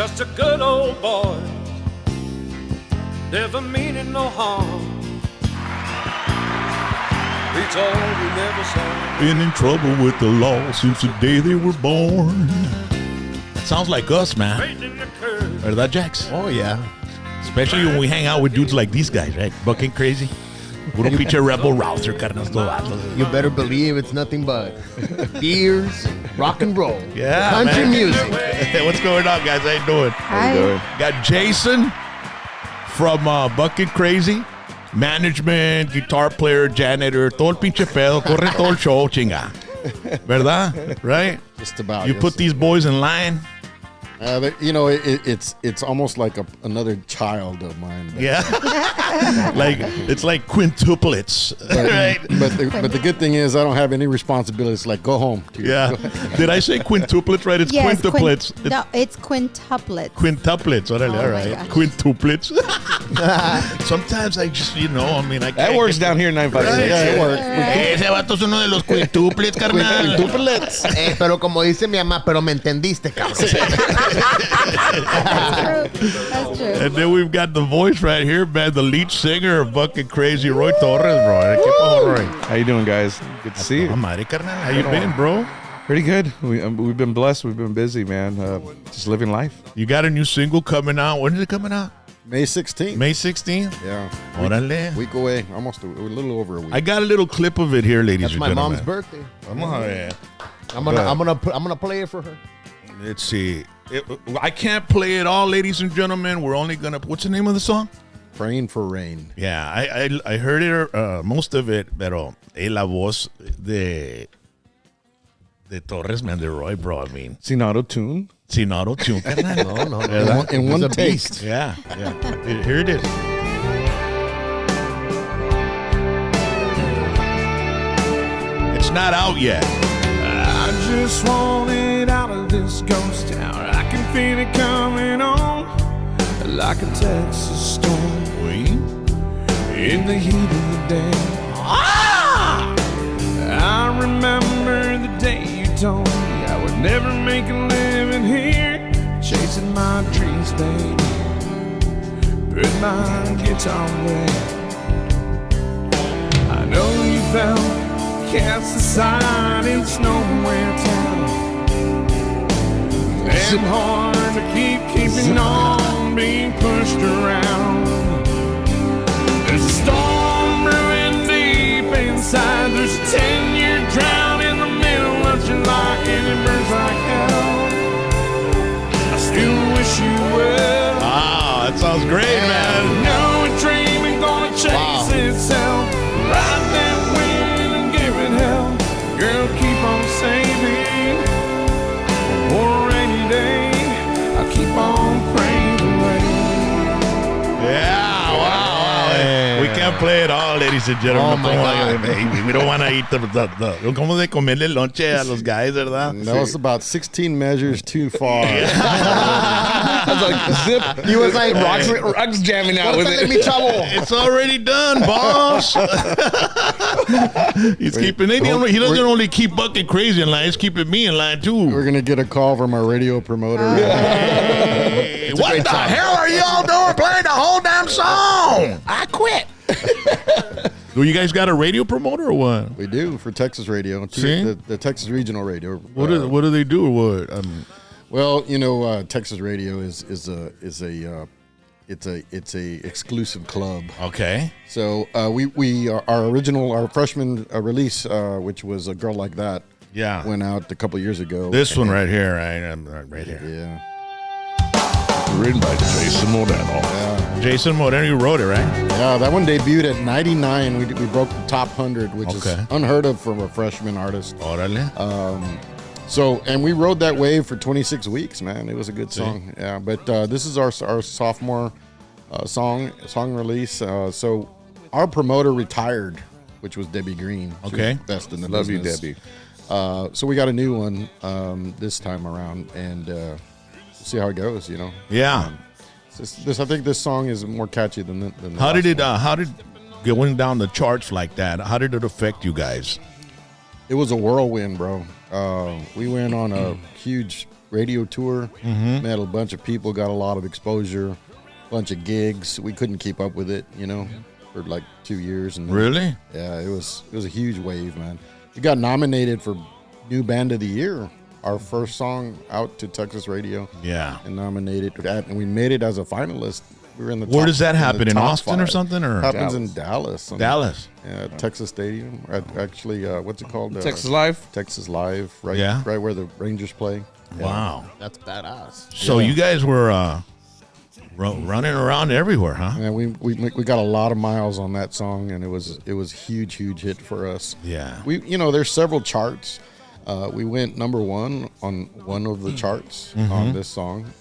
just a good old boy, never meaning no harm. We told we never saw. Been in trouble with the law since the day they were born. That sounds like us, man. ¿Verdad, Jax? Oh, yeah. Especially when we hang out with dudes like these guys, right? Bucking crazy. Puro pinche rebel rouser, carnal. You better believe it's nothing but beers, rock and roll, Yeah, country man. music. Hey, what's going on, guys? How you doing? Hi. Got Jason from Bucking Crazy. Management, guitar player, janitor, todo el pinche pedo, corre todo el show, chinga. ¿Verdad? Right? Just about. You put these boys in line. It's almost like another child of mine. Yeah. It's like quintuplets. Right? But the good thing is I don't have any responsibilities. Like, go home. Dude. Yeah. Did I say quintuplets right? It's Yes, quintuplets. no, it's quintuplets. Quintuplets. Órale, Oh all my right. gosh. Quintuplets. Sometimes I just, I can't. That works down here in 956. Yeah, it works. Ese vato es uno de los quintuplets, carnal. Quintuplets. Pero como dice mi mamá, pero me entendiste, cabrón. That's true. That's true. And then we've got the voice right here, man, the lead singer of Bucking Crazy, Roy Torres, bro. ¿Qué pasó, Roy? How you doing, guys? Good to see you. Madre, carnal. How you been, bro? Pretty good. We've been blessed. We've been busy, man. Just living life. You got a new single coming out. When is it coming out? May 16th. May 16th? Yeah. Órale. Week away. Almost a little over a week. I got a little clip of it here, ladies That's and my gentlemen. mom's birthday. Yeah. I'm gonna play it for her. Let's see. I can't play it all, ladies and gentlemen. We're only gonna. What's the name of the song? Praying for rain. Yeah, I heard it, most of it, pero la voz de Torres, man, de Roy, bro. I mean, Sin auto tune. sin auto tune. No. ¿Verdad? In one He's a taste. beast. Yeah. Here it is. It's not out yet. I just want it out of this ghost town. I can feel it coming on like a Texas storm in the heat of the day. I remember the day you told me I would never make a living here, chasing my dreams, baby. Put my guitar away. I know you felt cast aside in nowhere town. And hard to keeping on being pushed around. There's a storm brewing deep inside. There's a 10-year drought in the middle of July, and it burns like hell. I still wish you well. Wow, that sounds great, man. No, a dream ain't gonna chase itself. Ride that wind and give it hell. Girl, keep on saving for a rainy day. I keep on praying for rain. Yeah, wow. We can't play it all, ladies and gentlemen. Oh, my God. Baby. We don't want to eat the como de comerle lonche a los guys, ¿verdad? That was about 16 measures too far. I was like, zip. He was like, Rock's jamming out with "Córtale, it. mi chavo." It's already done, boss. He doesn't only keep Bucking Crazy in line, he's keeping me in line too. We're going to get a call from our radio promoter. Hey, what the hell are y'all doing playing the whole damn song? I quit. Do you guys got a radio promoter or what? We do for Texas radio. See? The Texas Regional Radio. What do they do or what? Well, Texas radio is a exclusive club. Okay. So our freshman release, which was A Girl Like That, Yeah. went out a couple years ago. This one right here, right here. Yeah. Written by Jason Moreno. Jason Moreno, you wrote it, right? Yeah, that one debuted at 99. We broke the top 100, which is Okay. unheard of for a freshman artist. Órale. And we rode that wave for 26 weeks, man. It was a good song. Yeah, but this is our sophomore song release. So our promoter retired, which was Debbie Green. She Okay. was best in the Love business. you, Debbie. So we got a new one this time around, and see how it goes. Yeah. I think this song is more catchy than the How did last one. how did going down the charts like that, how did it affect you guys? It was a whirlwind, bro. We went on a huge radio tour. Met a bunch of people, got a lot of exposure, bunch of gigs. We couldn't keep up with it, for like 2 years. And then, Really? Yeah, it was a huge wave, man. We got nominated for New Band of the Year, our first song out to Texas radio. Yeah. And nominated for that, and we made it as a finalist. We were in the Where top, does that happen? In top Austin or 5. something? Or Happens in Dallas. Dallas? Yeah, Texas Stadium. Actually, what's it called? Texas Live. Texas Live, right? Yeah. Right where the Rangers play. Wow. That's badass. So you guys were running around everywhere, huh? And we got a lot of miles on that song, and it was a huge hit for us. Yeah. There's several charts. We went number 1 on one of the charts on this song,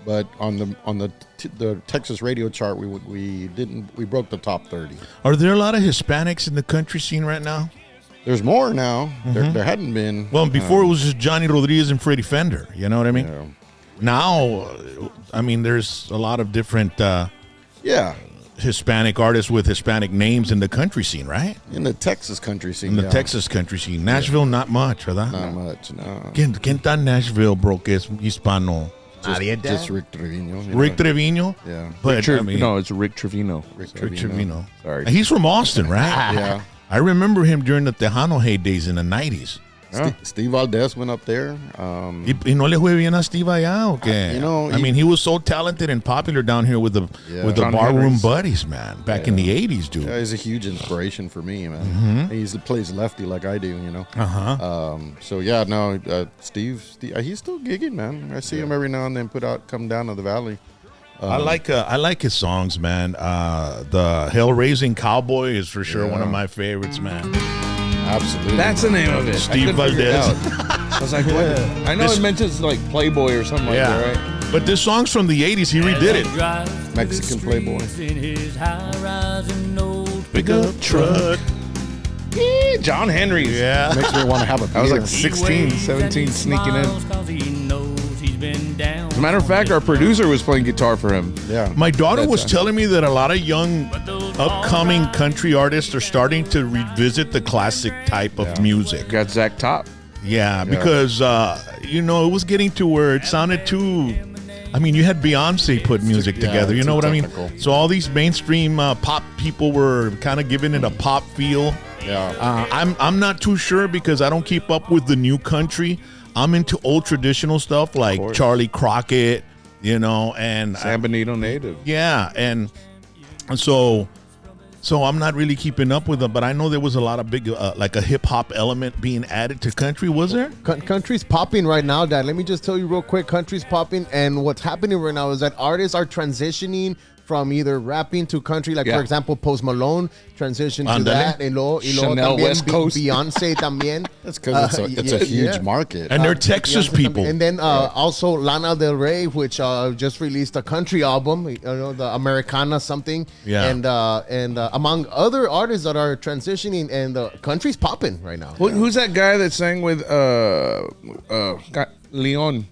but on the Texas radio chart, we broke the top 30. Are there a lot of Hispanics in the country scene right now? There's more now. There hadn't been. Well, before it was just Johnny Rodriguez and Freddy Fender. You know what I mean? Yeah. Now, I mean, there's a lot of different Hispanic artists with Hispanic names in the country scene, right? In the Texas country scene. In the Texas country scene. Nashville, not much, ¿verdad? Not much, no. ¿Quién está en Nashville, bro, que es hispano? Just Rick Trevino. Rick Trevino? Yeah. But, I mean, No, it's Rick Trevino. Rick Trevino. Sorry. He's from Austin, right? Yeah. I remember him during the Tejano heydays in the 90s. Steve Valdez went up there. ¿Y no le fue bien a Steve allá o qué? I mean, he was so talented and popular down here with the John barroom Henry's. buddies, man, back in the 80s, dude. Yeah, he's a huge inspiration for me, man. He plays lefty like I do, So Steve, he's still gigging, man. I see him every now and then come down to the valley. I like his songs, man. The Hell-Raising Cowboy is for sure one of my favorites, man. Absolutely. That's the name of it. Steve I couldn't figure it Valdez. out. I was like, what? I know it mentions like Playboy or something like that, right? But this song's from the 80s. He redid it. Mexican Playboy. Pickup truck. John Henry. Yeah. Makes me want to have a beer. I was like 16, 17 sneaking in. As a matter of fact, our producer was playing guitar for him. Yeah. My daughter That was time. telling me that a lot of young upcoming country artists are starting to revisit the classic type of music. Got Zach Top. Yeah, because, it was getting to where it sounded too... I mean, you had Beyonce put music together. You know what I mean? technical. So all these mainstream pop people were kind of giving it a pop feel. Yeah. I'm not too sure because I don't keep up with the new country. I'm into old traditional stuff like course. Charlie Crockett, and San Benito native. yeah, and so I'm not really keeping up with them. But I know there was a lot of big, like a hip hop element being added to country. Was there? Country's popping right now, Dad. Let me just tell you real quick. Country's popping, and what's happening right now is that artists are transitioning from either rapping to country, like Yeah. for example, Post Malone transitioned to Ándale. that, y luego Chanel también West Coast. Beyonce también. That's because it's a huge market. And they're Texas Beyonce people. también. And then also Lana Del Rey, which just released a country album, the Americana something. Yeah. And among other artists that are transitioning, and the country's popping right now. Who's that guy that sang with Leon?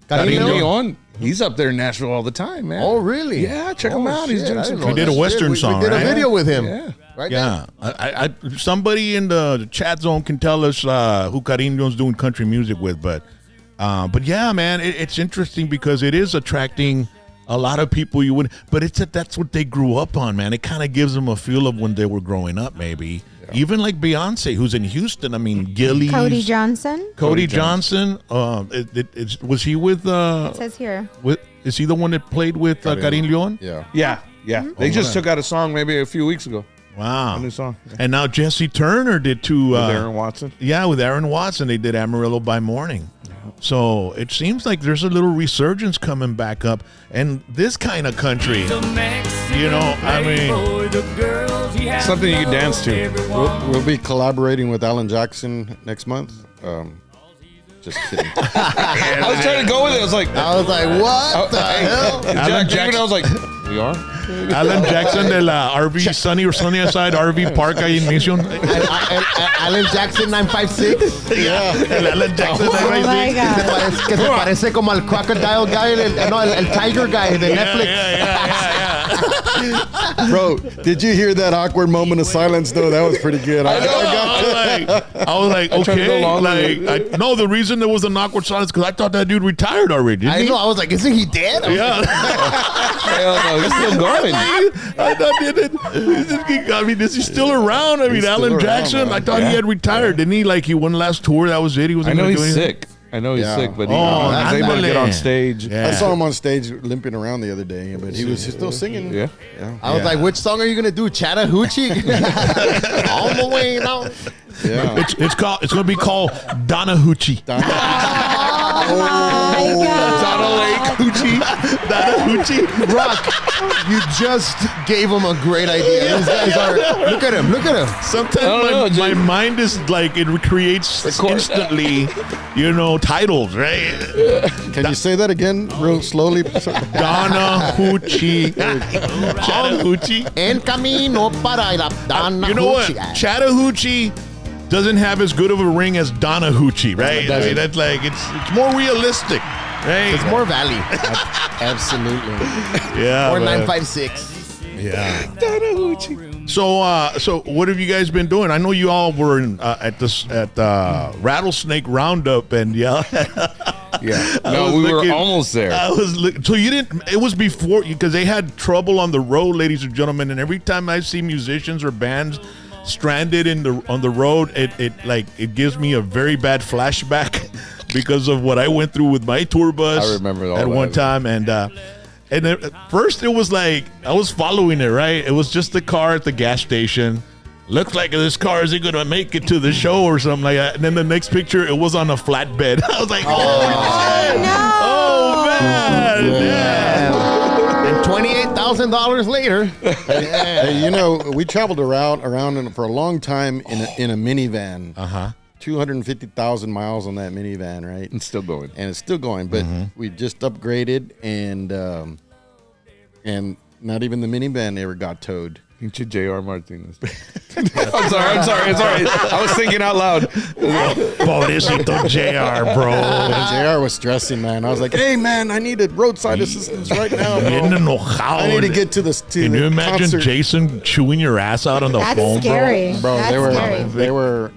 Karim Leon. He's up there in Nashville all the time, man. Oh, really? Yeah, check him out. He's shit, doing I some. didn't know He did a that. Western song, We did right? a video with him. Yeah. Right Yeah, I somebody in the chat zone can tell us who Cariño's doing country music with, but yeah, man, it's interesting because it is attracting a lot of people you wouldn't, but that's what they grew up on, man. It kind of gives them a feel of when they were growing up, maybe. Even like Beyonce, who's in Houston. I mean, Gillies. Cody Johnson. Cody Johnson. Was he with? It says here. Is he the one that played with Karim Leon? Yeah. Yeah. They just took out a song maybe a few weeks ago. Wow. A new song. Yeah. And now Jesse Turner did two. With Aaron Watson. Yeah, with Aaron Watson, they did Amarillo by Morning. So it seems like there's a little resurgence coming back up, and this kind of country, I mean, Something you can dance to. We'll be collaborating with Alan Jackson next month. Just kidding. I was trying to go with it. I was like, what the hell? Jack Jackson. I was like, we are? Alan Jackson de la RV Sunny Side RV Park ahí en Mission. Alan Jackson 956. Yeah, el Alan Jackson. Oh my God. Que se parece como al crocodile guy, el tiger guy de Netflix. Yeah. Bro, did you hear that awkward moment of silence though? That was pretty good. I was like, tried to go okay. along with Like, no, the reason there was an awkward silence because I thought that dude retired already. Didn't I he? know. I was like, isn't he dead? Yeah. Hell no, he's still going. I thought, is he still around? I mean, He's still Alan around, Jackson. man. I thought he had retired. Didn't he? Like, he one last tour. That was it. He wasn't I know gonna do he's anything? sick. I know he's Yeah. sick, but he, Oh, he's able to get on stage. Yeah. I saw him on stage limping around the other day, but he was still singing. Yeah. I was like, which song are you gonna do? Chattahoochee? All the way down. Yeah. It's gonna be called Donahoochee. Oh my God. Donna Lake Hoochie. Donahoochee. Rock, you just gave him a great idea. These guys are. Look at him. Look at him. Sometimes my mind is like it creates instantly, titles, right? Can you say that again real slowly? Donahoochee. Chattahoochee. En camino para la You know what? Donahoochee. Chattahoochee doesn't have as good of a ring as Donahoochee, right? I mean, that's like it's more realistic, right? It's more Valley. Absolutely. yeah, Or man. 956. Yeah. So what have you guys been doing? I know you all were at Rattlesnake Roundup, and Yeah. No, we were almost there. So you didn't. It was before because they had trouble on the road, ladies and gentlemen. And every time I see musicians or bands stranded on the road, it gives me a very bad flashback because of what I went through with my tour bus. I remember all at that. one time, and at first it was like I was following it, right? It was just the car at the gas station. Looks like this car isn't gonna make it to the show or something like that. And then the next picture, it was on a flatbed. I was like, oh man, yeah. And $28,000 later. Hey, we traveled around for a long time in a minivan. 250,000 miles on that minivan, right? It's still going. And it's still going, but we just upgraded, and not even the minivan ever got towed. Ain't you J.R. Martinez? I'm sorry. I was thinking out loud. Pobrecito JR, bro. JR was stressing, man. I was like, hey, man, I need a roadside assistance right now, Bien bro. enojado. I need to get to the Can you imagine concert. Jason chewing your ass out on the That's phone, scary. Bro, That's they scary. were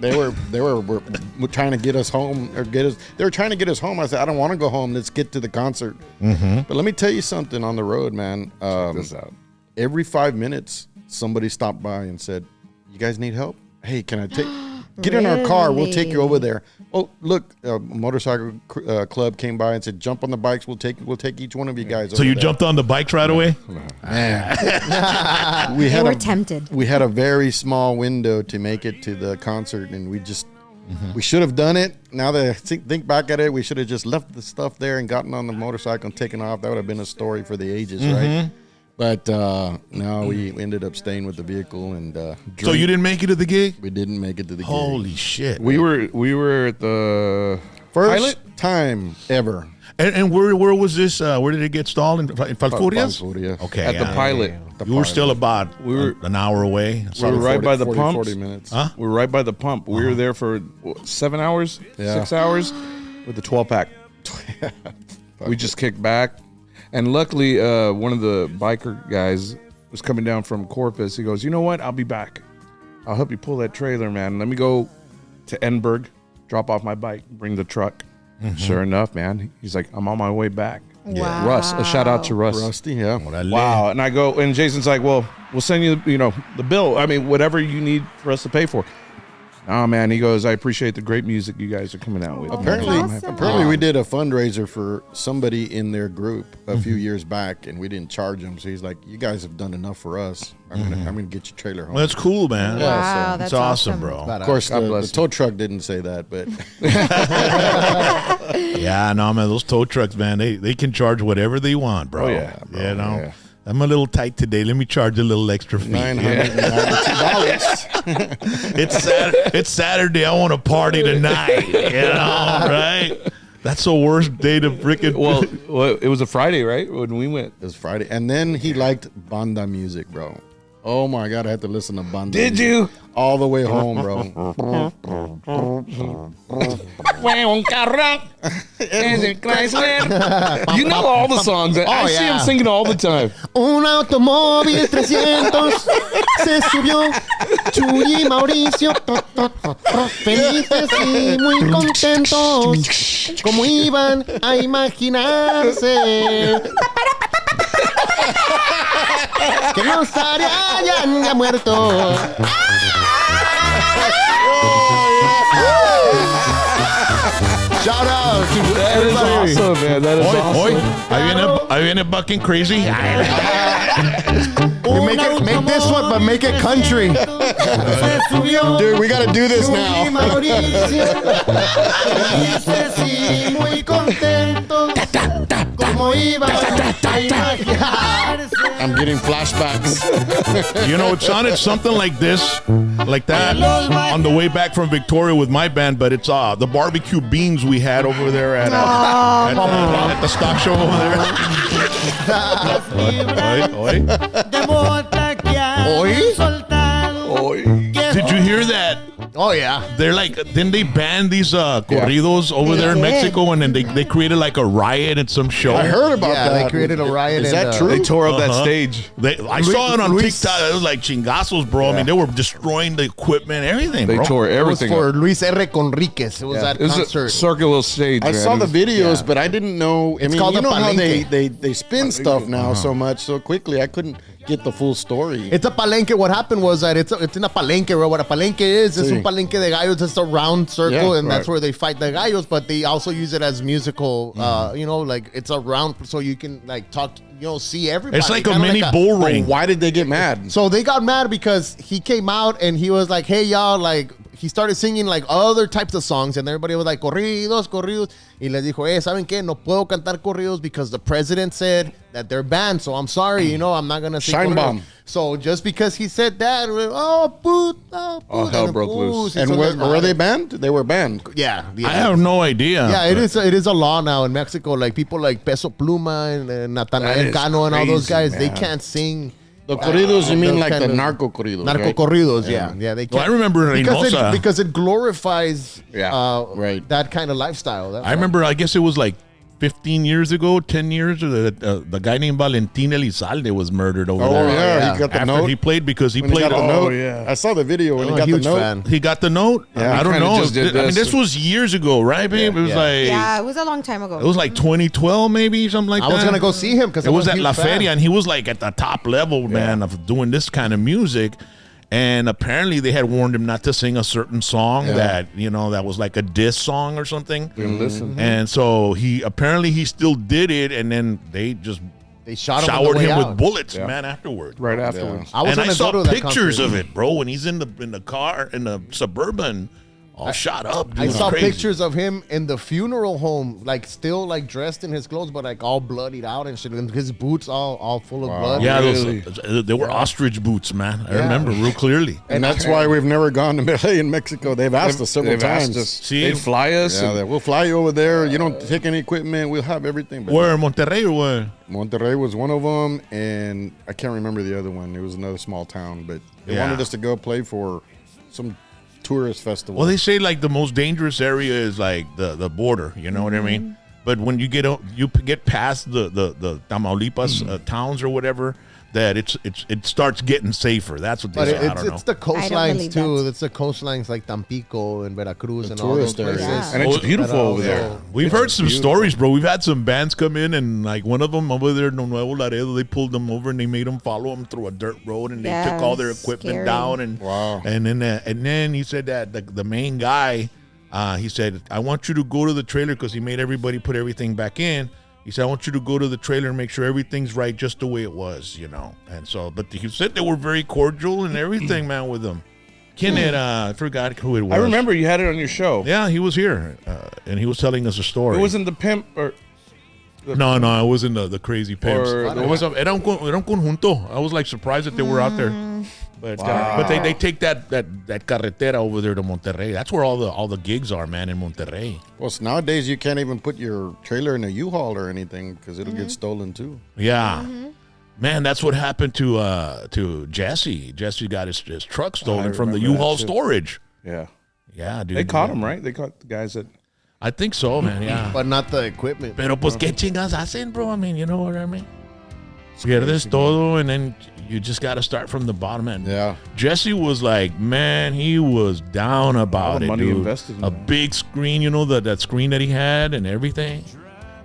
trying to get us home They were trying to get us home. I said, I don't want to go home. Let's get to the concert. But let me tell you something on the road, man. This out. Every 5 minutes, somebody stopped by and said, "You guys need help? Hey, can I take? Get in our car. We'll take you over there." Oh, look, a motorcycle club came by and said, "Jump on the bikes. We'll take each one of you guys." So over you there." jumped on the bikes right away? Man, They were tempted. we had a very small window to make it to the concert, and we just we should have done it. Now that I think back at it, we should have just left the stuff there and gotten on the motorcycle and taken off. That would have been a story for the ages, right? But no, we ended up staying with the vehicle, and So you didn't make it to the gig? we didn't make it to the gig. Holy shit. We were at the First pilot. time ever. And where was this? Where did it get stalled? In Falfurrias? Falfurrias. Okay. At the pilot. You were still about We were- an hour away. We were right by the pumps. 40 minutes. Huh? We were right by the pump. We were there for 7 hours, Yeah. 6 hours with the 12 pack. We just kicked back. And luckily, one of the biker guys was coming down from Corpus. He goes, "You know what? I'll be back. I'll help you pull that trailer, man. Let me go to Edinburg, drop off my bike, bring the truck." Sure enough, man. He's like, "I'm on my way back." Wow. Russ, a shout out to Russ. Rusty, yeah. Wow. And I go, and Jason's like, "Well, we'll send you, the bill. I mean, whatever you need for us to pay for." Oh man, he goes, "I appreciate the great music you guys are coming out with." Apparently, That's awesome. apparently, we did a fundraiser for somebody in their group a few years back, and we didn't charge them. So he's like, "You guys have done enough for us. I'm gonna get your trailer home." Well, that's cool, man. Yeah, Wow, so- that's It's awesome, bro. Of course, God the bless you. tow truck didn't say that, but Yeah, no, man. Those tow trucks, man, they can charge whatever they want, bro. Oh, yeah, bro. You know? Yeah. I'm a little tight today. Let me charge a little extra fee. $992. It's Saturday. I want to party tonight. You know, right? That's the worst day to freaking. Well, it was a Friday, right? When we went. It was Friday, and then he liked banda music, bro. Oh my God, I had to listen to Banda. Did you? All the way home, bro. You know all the songs. I see him singing all the time. Un automóvil 300 se subió Chuy y Mauricio felices y muy contentos como iban a imaginarse que no estarían ya muertos. Shout out to That is everybody. awesome, man. That is awesome. Ahí viene bucking crazy. You make this one, but make it country. Dude, we got to do this now. I'm getting flashbacks. You know, it sounded something like this, like that, on the way back from Victoria with my band, but it's the barbecue beans we had over there at the stock show over there. Did you hear that? Oh yeah. They're like, didn't they ban these corridos over there in Mexico, and then they created like a riot at some show? I heard about that. They created a riot. Is that true? They tore up that stage. I saw it on TikTok. It was like chingazos, bro. I mean, they were destroying the equipment, everything, They bro. tore It was everything for up. Luis R. Conriquez. It was that It was concert. a circular stage. I man. saw the videos, yeah. but I didn't know. I mean, called you a know how palenque. they spin stuff now so much so quickly. I couldn't get the full story. It's a palenque. What happened was that it's in a palenque. Right? What a palenque is, it's Sí. un palenque de gallos. It's a round circle, Yeah, and that's right. where they fight the gallos. But they also use it as musical. You know, like it's a round, so you can like talk. You know, see everybody. It's like a Kinda mini bull But ring. why did they get mad? So they got mad because he came out and he was like, "Hey y'all!" Like he started singing like other types of songs, and everybody was like, "Corridos, corridos." Y les dijo, ¿saben qué? No puedo cantar corridos because the president said that they're banned. So I'm sorry, you know, I'm not gonna sing Shine corridos. bomb. So just because he said that, puto. All hell broke loose. And were they banned? They were banned. Yeah, I have no idea. Yeah, it is a law now in Mexico. Like people like Peso Pluma and That Natanael is Cano and all those crazy, guys, they man. can't sing. The corridos, you mean those like kind the of- narco corridos? Narco right? corridos, yeah, they can't. Well, I remember Reynosa. because it glorifies, right. that kind of lifestyle. That's I remember, I guess it was like 15 years ago, 10 years, the guy named Valentin Elizalde was murdered over Oh there. yeah, he got the After note. he played because he When he played. got the Oh, note. yeah. I saw the video when I'm he a got the huge note. fan. He got the note. Yeah. I don't Kinda know. just did I mean, this. this was years ago, right, babe? It was like Yeah, it was a long time ago. it was like 2012, maybe something like I that. was gonna go see him because It was at La Feria, and he was like at the top level, man, of doing this kind of music. And apparently, they had warned him not to sing a certain song that that was like a diss song or something. Didn't listen. And so he still did it, and then they just They shot him on showered the way him out. with bullets, Yeah. man. Afterward, Right afterwards. I was and I gonna saw go to that pictures concert. of it, bro. When he's in the car in the Suburban, all shot up. Dude. I It was saw crazy. pictures of him in the funeral home, like still like dressed in his clothes, but like all bloodied out and shit, and his boots all full of blood. Yeah, Really? they were ostrich boots, man. I remember real clearly. And that's why we've never gone to Melee in Mexico. They've asked us several They've times. asked us. See? They'd fly us. Yeah, and we'll fly you over there. You don't take any equipment. We'll have everything. But Where, Monterrey or where? Monterrey was one of them, and I can't remember the other one. It was another small town, but they Yeah. wanted us to go play for some tourist festival. Well, they say like the most dangerous area is like the border. You know what I mean? But when you get past the Tamaulipas towns or whatever, that it starts getting safer. That's what they But say. I don't know. it's the coastlines believe too. that. It's the coastlines like Tampico and Veracruz The and all those tourist areas. places. And it's beautiful That over there. also- We've heard some stories, bro. We've had some bands come in, and like one of them over there in Nuevo Laredo, they pulled them over and they made them follow them through a dirt road, and they Yeah, took all their equipment scary. down. And Wow. and then he said that the main guy, he said, I want you to go to the trailer because he made everybody put everything back in. He said, I want you to go to the trailer and make sure everything's right just the way it was, And so, but he said they were very cordial and everything, man, with them. I forgot who it was. I remember you had it on your show. Yeah, he was here, and he was telling us a story. It wasn't the pimp or No, it wasn't the crazy pimps. Or- It was era un conjunto. I was like surprised that they were out there. But they take that carretera over there to Monterrey. That's where all the gigs are, man, in Monterrey. Well, so nowadays you can't even put your trailer in a U-Haul or anything because it'll get stolen too. Yeah. Man, that's what happened to Jesse. Jesse got his truck stolen from the remember U-Haul that shit. storage. Yeah. Yeah, dude. They caught him, right? They caught the guys that. I think so, man. Yeah. But not the equipment. Pero pues qué chingas hacen, bro? I mean, you know what I mean? Pierdes todo, and then you just got to start from the bottom end. Yeah. Jesse was like, man, he was down about the it, money dude. invested in A that. big screen, you know, that screen that he had and everything.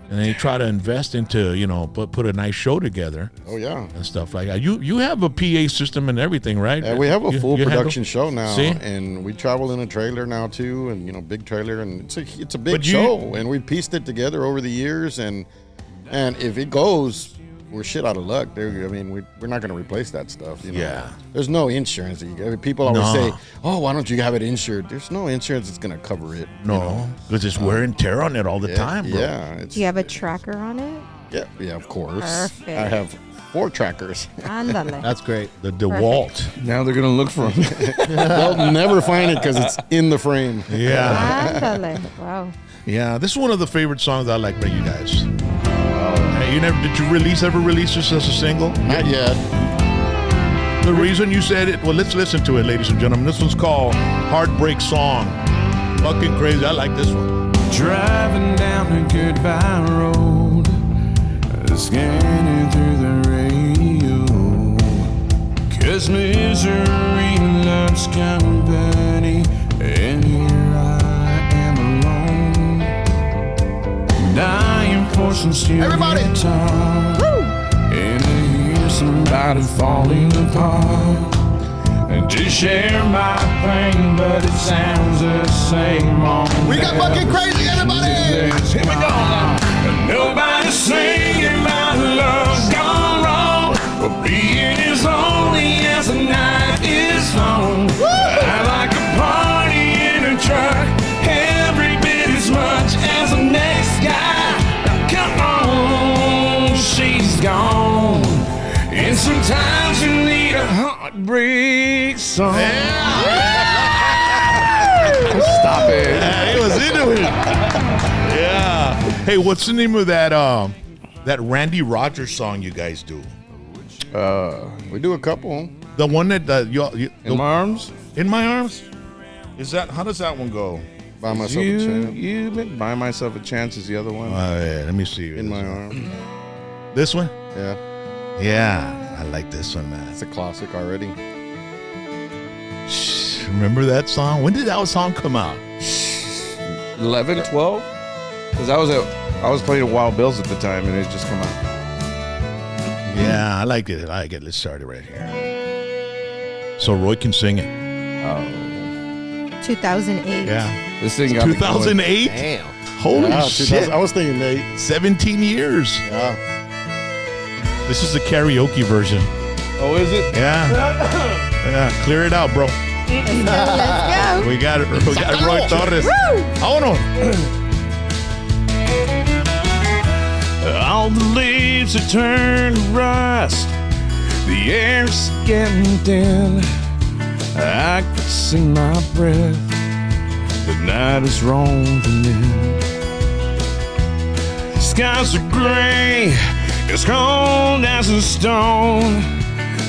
And then he tried to invest into, you know, put a nice show together Oh yeah. and stuff like that. You have a PA system and everything, right? Yeah, we have a full You handle- production show now, See? and we travel in a trailer now too, and big trailer, and it's a big But you- show, and we pieced it together over the years, and if it goes, we're shit out of luck. I mean, we're not going to replace that stuff. You know? Yeah. There's no insurance. People always No. say, "Oh, why don't you have it insured?" There's no insurance that's going to cover it. you know? No, because it's wear and tear on it all the Yeah, time, bro. Yeah. It's, Do you have a tracker on it? yeah, of course. Perfect. I have 4 trackers. Ándale. That's great. The DeWalt. Now they're gonna look for him. They'll never find it because it's in the frame. Yeah. Ándale. Wow. Yeah, this is one of the favorite songs I like by you guys. Hey, did you ever release this as a single? Not yet. The reason you said it, well, let's listen to it, ladies and gentlemen. This one's called Heartbreak Song. Fucking crazy. I like this one. Driving down the goodbye road, scanning through the radio, 'cause misery loves company, and here I am alone, dying for some steel Everybody! guitar, and I hear somebody falling apart. And to share my pain, but it sounds the same on We got fucking crazy, everybody! Here we go now. Nobody's singing about love gone wrong, but being as lonely as the night is long. I like a party in a truck every bit as much as the next guy. Now come on, she's gone. And sometimes you need a heartbreak song. Stop it. Yeah, he was into it. Yeah. Hey, what's the name of that Randy Rogers song you guys do? We do a couple. The one that In my arms. In My Arms? Is that, how does that one go? By myself a chance. You been buy myself a chance is the other one. Yeah, let me see. In my arm. This one? Yeah. Yeah, I like this one, man. It's a classic already. Remember that song? When did that song come out? 11, 12? Because I was playing at Wild Bills at the time, and it just come out. Yeah, I like it. I like it. Let's start it right here. So Roy can sing it. 2008. Yeah. This thing got me going. 2008? Damn. Holy Yeah, shit. I was thinking Nate. 17 years. Yeah. This is the karaoke version. Oh, is it? Yeah. Yeah, clear it out, bro. Let's go. We got Roy Torres. Vámonos. All the leaves are turned to rust. The air's getting thin. I can see my breath. The night is rolling in. Skies are gray. It's cold as a stone.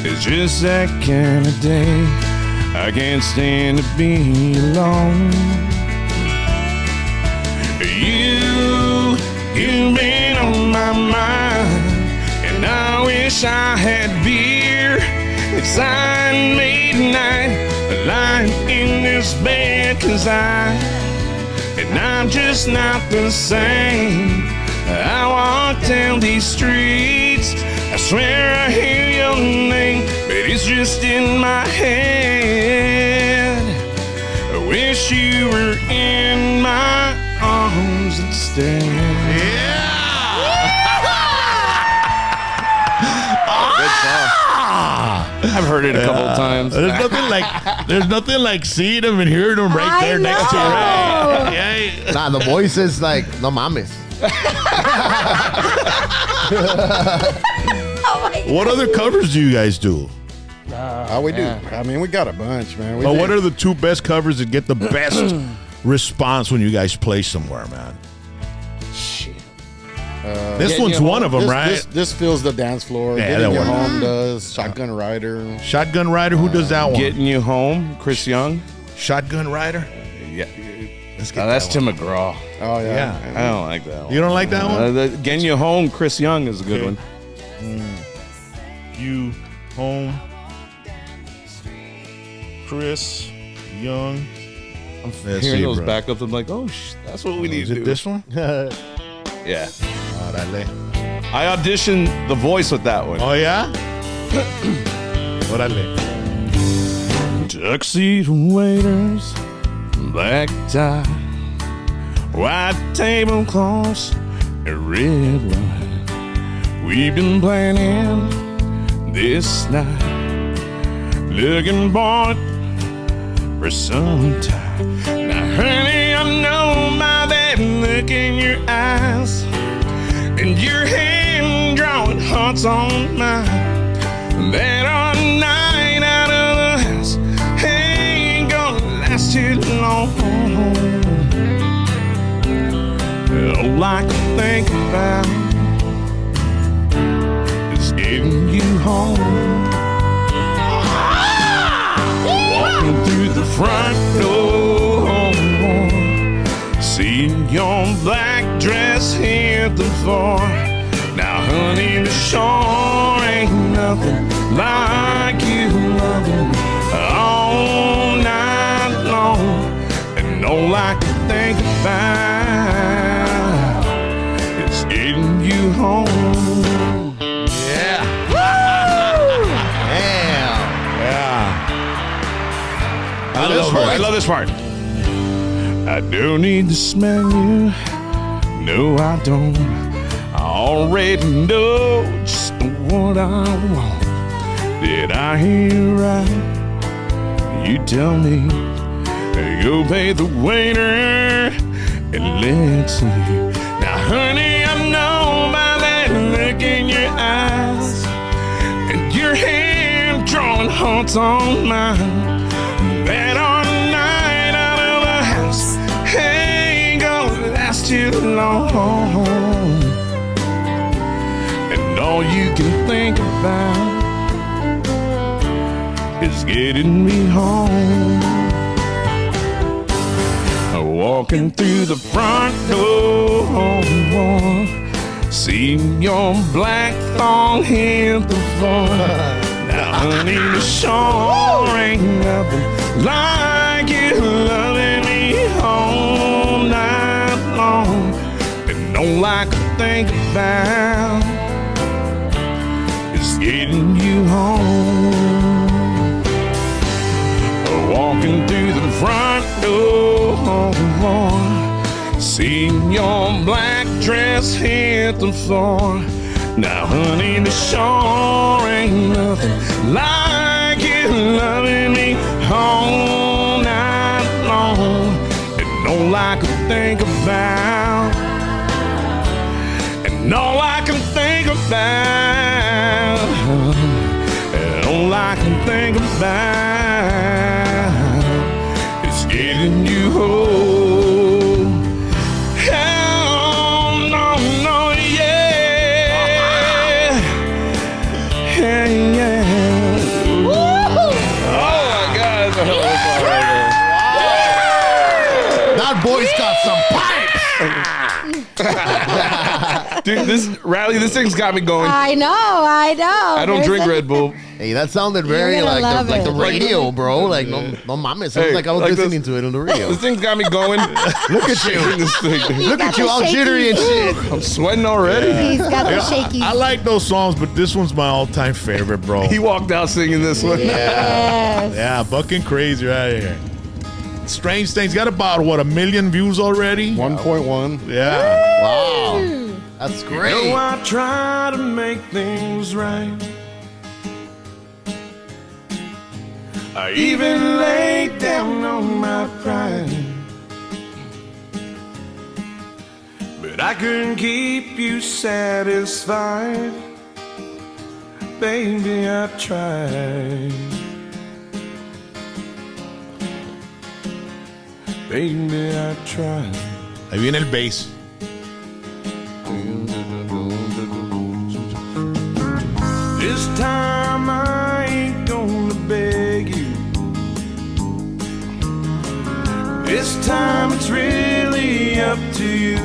It's just that kind of day. I can't stand to be alone. You've been on my mind, and I wish I had beer. It's late night, lying in this bed, 'cause I'm just not the same. I walk down these streets, I swear I hear your name, but it's just in my head. I wish you were in my arms instead. I've heard it a couple of times. There's nothing like seeing him and hearing him right I there next to you. know. Right? Yeah. Nah, the voice is like, no mames. What other covers do you guys do? We do. I mean, we got a bunch, man. But what are the 2 best covers that get the best response when you guys play somewhere, man? This Getting one's You one Home. of them, This- right? This fills the dance floor. Yeah, Getting that You one. Home does. Shotgun Rider. Shotgun Rider. Who does that one? Getting You Home, Chris Young. Shotgun Rider. Yeah. Let's get That's that Tim one. McGraw. Oh yeah. I don't like that one. You don't like that one? Getting You Home, Chris Young is a good Okay. one. You home. Chris Young. I'm Let's hearing see, those bro. backups. I'm like, oh, that's what we need Is to it do. this one? Yeah. Órale. I auditioned The Voice with that one. Oh yeah. Órale. Tuxedo waiters, black tie, white tablecloths, and red wine. We've been planning this night, looking forward for some time. Now, honey, I know by that look in your eyes and your hand-drawn hearts on mine, that our night out of the house ain't gonna last too long. All I can think about is getting you home. Walking through the front door, seeing your black dress hit the floor. Now, honey, the shore ain't nothing like you loving all night long. And all I can think about is getting you home. Yeah. Damn. Yeah. I love this part. I don't need to smell you. No, I don't. I already know just what I want. Did I hear you right? You tell me. Go pay the waiter and let's leave. Now, honey, I know by that look in your eyes and your hand-drawn hearts on mine, that our night out of the house ain't gonna last too long. And all you can think about is getting me home. Walking through the front door, seeing your black thong hit the floor. Now, honey, the shore ain't nothing like you loving me all night long. And all I can think about is getting you home. Walking through the front door, seeing your black dress hit the floor. Now, honey, the shore ain't nothing like you loving me all night long. And all I can think about, and all I can think about, and all I can think about is getting you home. Hell, no, no, yeah. Yeah, yeah. Oh my God, that's a hell of a song right That boy's got some pipes. there. Dude, this thing's got me going. I know. I don't There's drink a- Red Bull. Hey, that sounded very You're gonna love like the it. radio, bro. Like no mames. Sounds Hey, like I was like this- listening to it on the radio. This thing's got me going. Look at you. This thing. Look got at you, the all jittery and shit. I'm sweating already. He's got the shaky. I like those songs, but this one's my all-time favorite, bro. He walked out singing this one. Yes. Yeah, bucking crazy right here. Strange Things got about what 1 million views already. 1.1. Yeah. Wow, that's great. I try to make things right. I even laid down on my pride, but I couldn't keep you satisfied. Baby, I tried. Baby, I tried. Ahí viene el bass. This time I ain't gonna beg you. This time it's really up to you.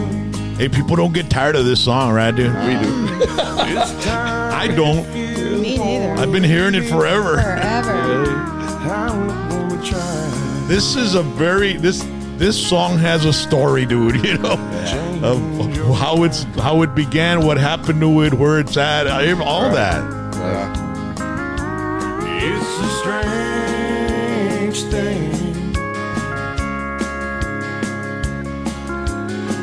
Hey, people don't get tired of this song, right, dude? We do. This time I don't. Me neither. I've been hearing it forever. Forever. I wanna try. This is a very this song has a story, dude. You know, of how it began, what happened to it, where it's at, all that. Yeah. It's a strange thing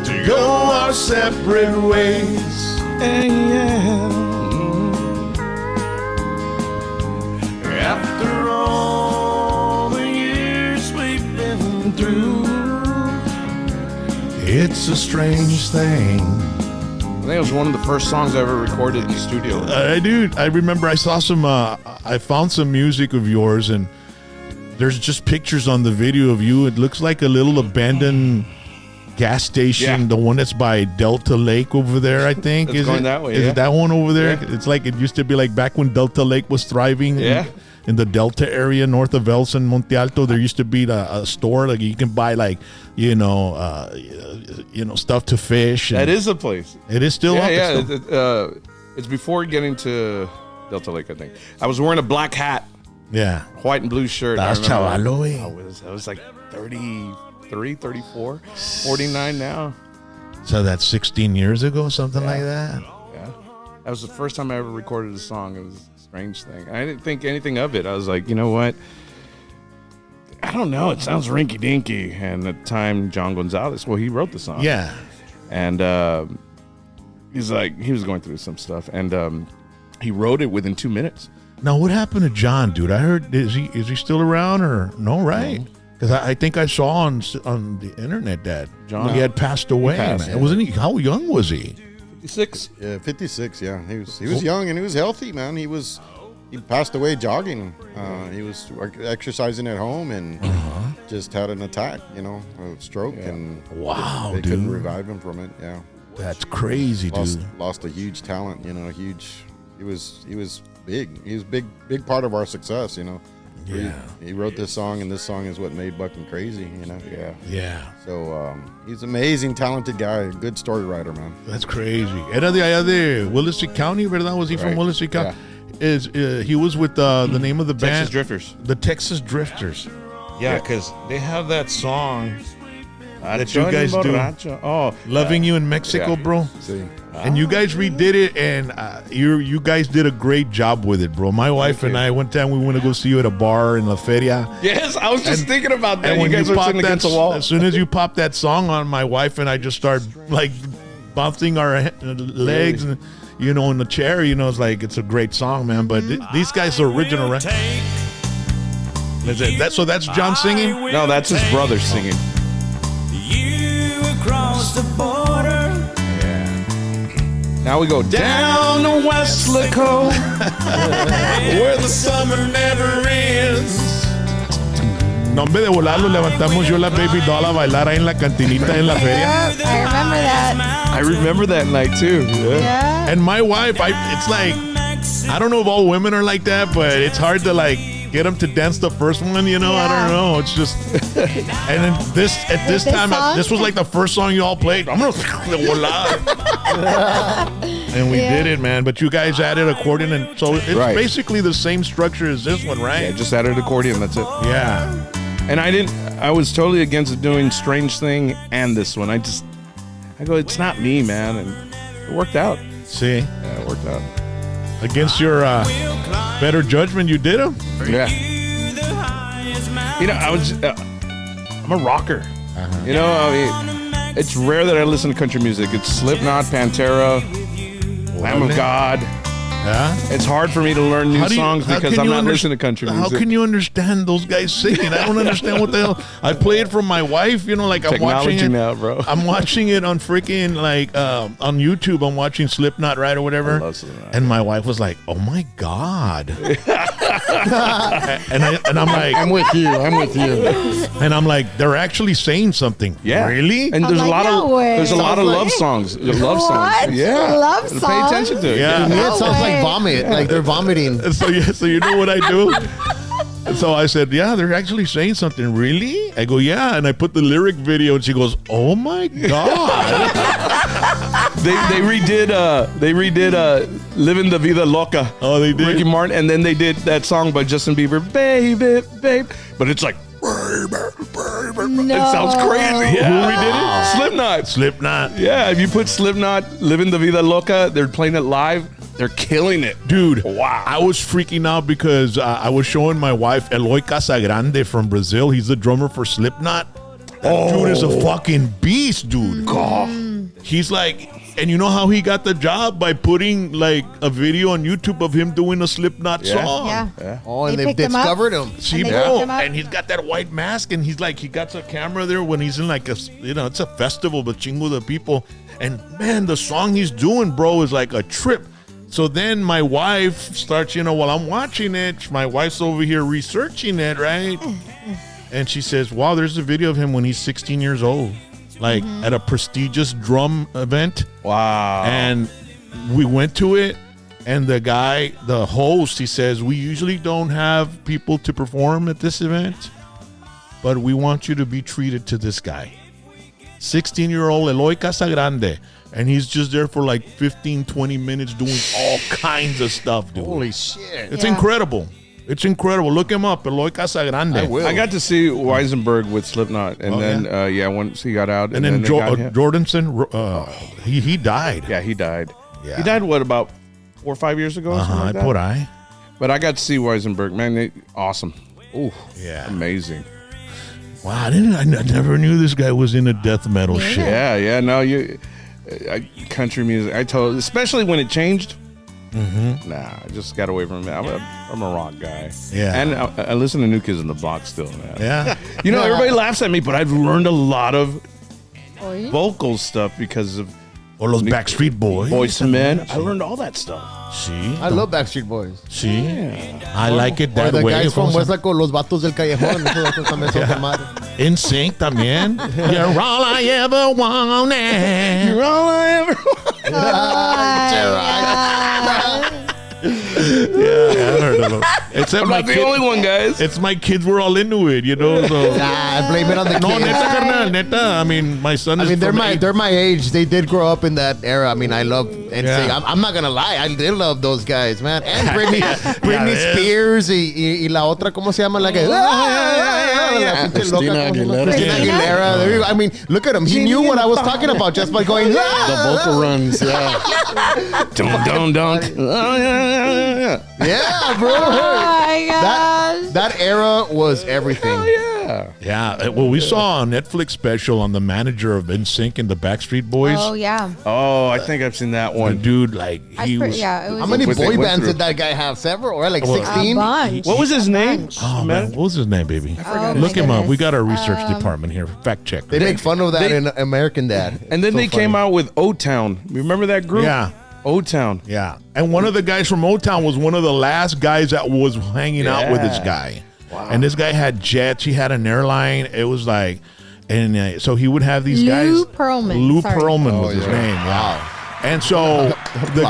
to go our separate ways. After all the years we've been through, It's a strange thing. I think it was one of the first songs I ever recorded in the studio. Dude, I remember I saw some. I found some music of yours, and there's just pictures on the video of you. It looks like a little abandoned gas station, Yeah. the one that's by Delta Lake over there, I think. It's Is going it? that way, Is yeah. it that one over there? Yeah. It's like it used to be like back when Delta Lake was thriving. Yeah. In the Delta area, north of Elson, Monte Alto, there used to be a store like you can buy like stuff to fish. That is a place. It is still up. Yeah, It's yeah. still- It's before getting to Delta Lake, I think. I was wearing a black hat, yeah. white and blue shirt. I That's remember. chavalo, eh? I was like 33, 34, 49 now. So that's 16 years ago, something like that. Yeah. That was the first time I ever recorded a song. It was a strange thing. I didn't think anything of it. I was like, you know what? I don't know. It sounds rinky dinky. And at the time, John Gonzalez, he wrote the song. Yeah. And he's like, he was going through some stuff. And he wrote it within 2 minutes. Now, what happened to John, dude? I heard is he still around or no? Right? Because I think I saw on the internet that John- he had passed away. passed, man. yeah. Wasn't he? How young was he? 56. Yeah, 56. Yeah, he was young and he was healthy, man. He passed away jogging. He was exercising at home and just had an attack, a stroke, and Wow, they dude. couldn't revive him from it. Yeah, That's crazy, dude. lost a huge talent. Huge. He was big. He was big part of our success. Yeah. He wrote this song, and this song is what made Bucking crazy. Yeah. Yeah. So he's an amazing, talented guy, good story writer, man. That's crazy. Era de allá de Willacy County, ¿verdad? Was he from Right. Willacy County? He was with the name of the band? Texas Drifters. The Texas Drifters. Yeah, because they have that song That you guys do. Oh, Loving You in Mexico, yeah. bro. See, And you guys redid it, and you guys did a great job with it, bro. My wife and I, one time we went to go see you at a bar in La Feria. yes, I was just thinking about that. And You when guys you were popped sitting that, against the wall. as soon as you popped that song on, my wife and I just started like bouncing our legs, and, in the chair. It's like it's a great song, man. But these guys are original, right? So that's John singing. No, that's his brother singing. You across the border. Now we go down to Westlaco. Where the summer never ends. No, en vez de volar, lo levantamos yo la Baby Doll a bailar ahí en la cantinita en la feria. Yep, I remember that. I remember that night too. Yeah. And my wife, it's like, I don't know if all women are like that, but it's hard to like get them to dance the first one, I don't know. It's just, and then at this This time, song? this was like the first song you all played. I'm gonna volar. And we did it, man. But you guys added accordion, and so it's Right. basically the same structure as this one, Yeah, right? just added accordion. That's it. Yeah. And I was totally against doing Strange Thing and this one. I go, it's not me, man. And it worked out. See, Yeah, it worked out. against your better judgment, you did them. Yeah. I'm a rocker. It's rare that I listen to country music. It's Slipknot, Pantera, Lamb of God. Yeah. It's hard for me to learn new songs because I'm not listening to country music. How can you understand those guys singing? I don't understand what the hell. I play it from my wife, like I'm watching Technology it now, bro. I'm watching it on freaking on YouTube. I'm watching Slipknot, right, or whatever. I love Slipknot. And my wife was like, "Oh my god!" and I'm like, I'm with you. I'm with you. and I'm like, they're actually saying something. Yeah, Really? And I'm there's like, a lot no of way. there's a lot of Sounds love like- songs. Love What? songs. Yeah, Love Pay songs? attention to it. Yeah. To me, No it sounds way. like vomit. Like they're vomiting. So you know what I do? So I said, yeah, they're actually saying something. Really? I go, yeah. And I put the lyric video, and she goes, oh my god. They redid "Living the Vida Loca." Oh, they did? Ricky Martin, and then they did that song by Justin Bieber, "Baby, Babe," but it's like, No. it sounds crazy. Yeah. Who redid it? Slipknot. Slipknot. Yeah, if you put Slipknot, "Living the Vida Loca," they're playing it live. They're killing it. Dude, Wow. I was freaking out because I was showing my wife Eloy Casagrande from Brazil. He's the drummer for Slipknot. That dude is a fucking beast, dude. He's like, and you know how he got the job? By putting like a video on YouTube of him doing a Slipknot Yeah. song. Yeah. Oh, and They they've picked him up? discovered him. See, And they bro, picked him up? and he's got that white mask, and he's like, he got a camera there when he's in like a, it's a festival, but chingo the people, and man, the song he's doing, bro, is like a trip. So then my wife starts, while I'm watching it, my wife's over here researching it, right? And she says, wow, there's a video of him when he's 16 years old, like at a prestigious drum event. Wow. And we went to it, and the host, he says, we usually don't have people to perform at this event, but we want you to be treated to this guy. 16-year-old Eloy Casagrande. And he's just there for like 15, 20 minutes doing all kinds of stuff, dude. Holy shit. It's Yeah. incredible. It's incredible. Look him up, Eloy Casagrande. I will. I got to see Weisenberg with Slipknot, and Oh, then once he got out, And then they got him. Jordanson, he died. Yeah, he died. Yeah. He died what, about 4 or 5 years ago? something like that? Put I. But I got to see Weisenberg. Man, awesome. Ooh, Yeah. amazing. Wow, I never knew this guy was into death metal shit. Yeah. No, country music. I told, especially when it changed. Nah, I just got away from it. I'm a rock guy. Yeah. And I listen to New Kids on the Block still, man. Yeah. Everybody laughs at me, but I've learned a lot of Oy. vocal stuff because of Or those Backstreet Boys. Boys to Men. I learned all that stuff. See? I love Backstreet Boys. See? I like it Or that the way. guys from West con los vatos del callejón. Esos vatos también son con madre. In Sync también. You're all I ever wanted. You're all I ever Yeah, I heard of them. Except I'm my not the kid, only one, guys. it's my kids were all into it, So. Nah, blame it on the No, kids. neta, carnal, neta. I mean, my son I is mean, from they're my age. They did grow up in that era. I mean, I love NSYNC. Yeah. I'm not gonna lie, I did love those guys, man. And Britney Yeah, Spears y la otra, ¿cómo se llama? La que, la pinche loca, Christina ¿cómo se llama? Aguilera. Christina Aguilera. There you go. I mean, look at him. He knew what I was talking about just by going. The vocal runs, yeah. Don't. Yeah, bro. Oh my gosh. That era was everything. Yeah. Yeah, well, we saw a Netflix special on the manager of NSYNC and the Backstreet Boys. Oh yeah. Oh, I think I've seen that The one. dude, like, he was. Yeah, it was How many What they boy went bands through. did that guy have? Several, or like Well, 16? a bunch. What was his A name? bunch. Oh, man. What was his name, baby? Oh, Look my him up. goodness. We got our research department here. Fact check. They make fun of that They- in American Dad. And then So they came funny. out with O-Town. Remember that group? Yeah. O-Town. Yeah. And one of the guys from O-Town was one of the last guys that was hanging out with this Yeah. guy. And this guy had jets. He had an airline. It was like, and so he would have these guys. Lou Pearlman. Lou Sorry. Pearlman was his name. Wow. And so the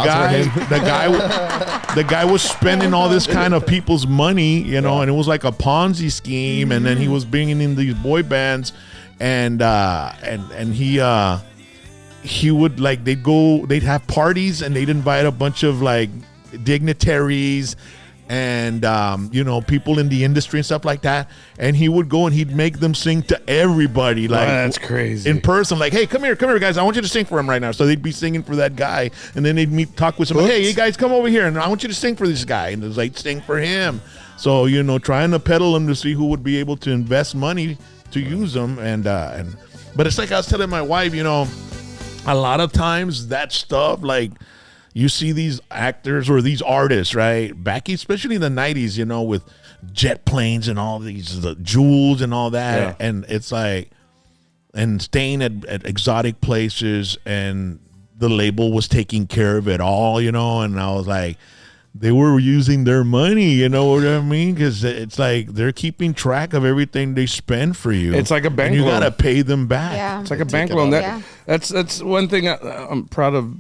guy was spending all this kind of people's money, and it was like a Ponzi scheme. And then he was bringing in these boy bands, and he would like they'd have parties and they'd invite a bunch of like dignitaries and people in the industry and stuff like that, and he would go and he'd make them sing to everybody, like that's crazy. in person, like, hey, come here guys, I want you to sing for him right now. So they'd be singing for that guy, and then they'd talk with somebody, hey, you guys come over here and I want you to sing for this guy, and it was like, sing for him. So trying to peddle him to see who would be able to invest money to use them, but it's like I was telling my wife, a lot of times that stuff, like, you see these actors or these artists, right? Back, especially in the 90s, with jet planes and all these the jewels and all that. Yeah. And it's like, and staying at exotic places, and the label was taking care of it all, and I was like, they were using their money. You know what I mean? Because it's like they're keeping track of everything they spend for you. It's like a bank and you loan. gotta pay them back. Yeah. It's like a bank loan. That's one thing I'm proud of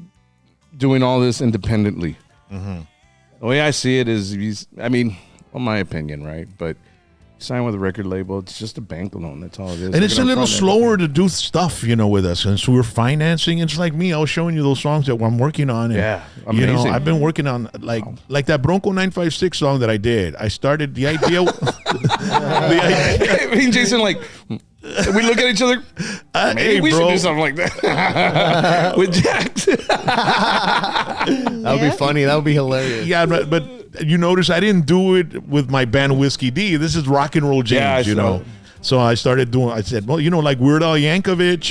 doing all this independently. The way I see it is, my opinion, right? But sign with a record label, it's just a bank loan. That's all it is. And it's a little slower to do stuff, with us. And so we're financing. It's like me. I was showing you those songs that I'm working on. And, Yeah, amazing. I've been working on like that Bronco 956 song that I did. I started the idea. Me and Jason, we look at each other. Maybe we should do something like that with Jax. That would be funny. That would be hilarious. Yeah, but you notice I didn't do it with my band Whiskey D. This is Rock and Roll James, So I started doing. I said, well, like Weird Al Yankovic,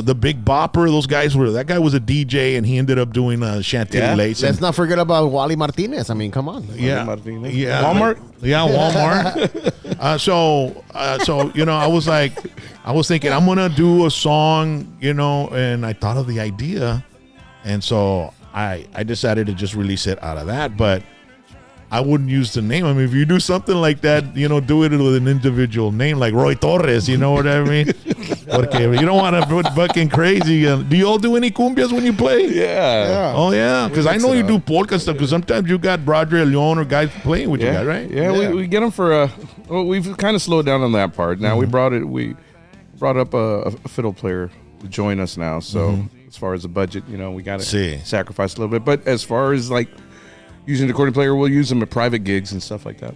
the Big Bopper. Those guys that guy was a DJ, and he ended up doing Chantilly Lace. Let's not forget about Wally Martinez. I mean, come on. Yeah, Walmart. Walmart. So I was thinking I'm gonna do a song, and I thought of the idea, and so I decided to just release it out of that, but I wouldn't use the name. I mean, if you do something like that, do it with an individual name like Roy Torres. You know what I mean? Okay, you don't want to put fucking crazy. Do you all do any cumbias when you play? Yeah. Oh yeah, because I know you do polka stuff. Because sometimes you got Brodre Leon or guys playing with you guys, right? Yeah, we get them for. We've kind of slowed down on that part. Now we brought up a fiddle player to join us now. So as far as the budget, we got to sacrifice a little bit. But as far as using the accordion player, we'll use them at private gigs and stuff like that.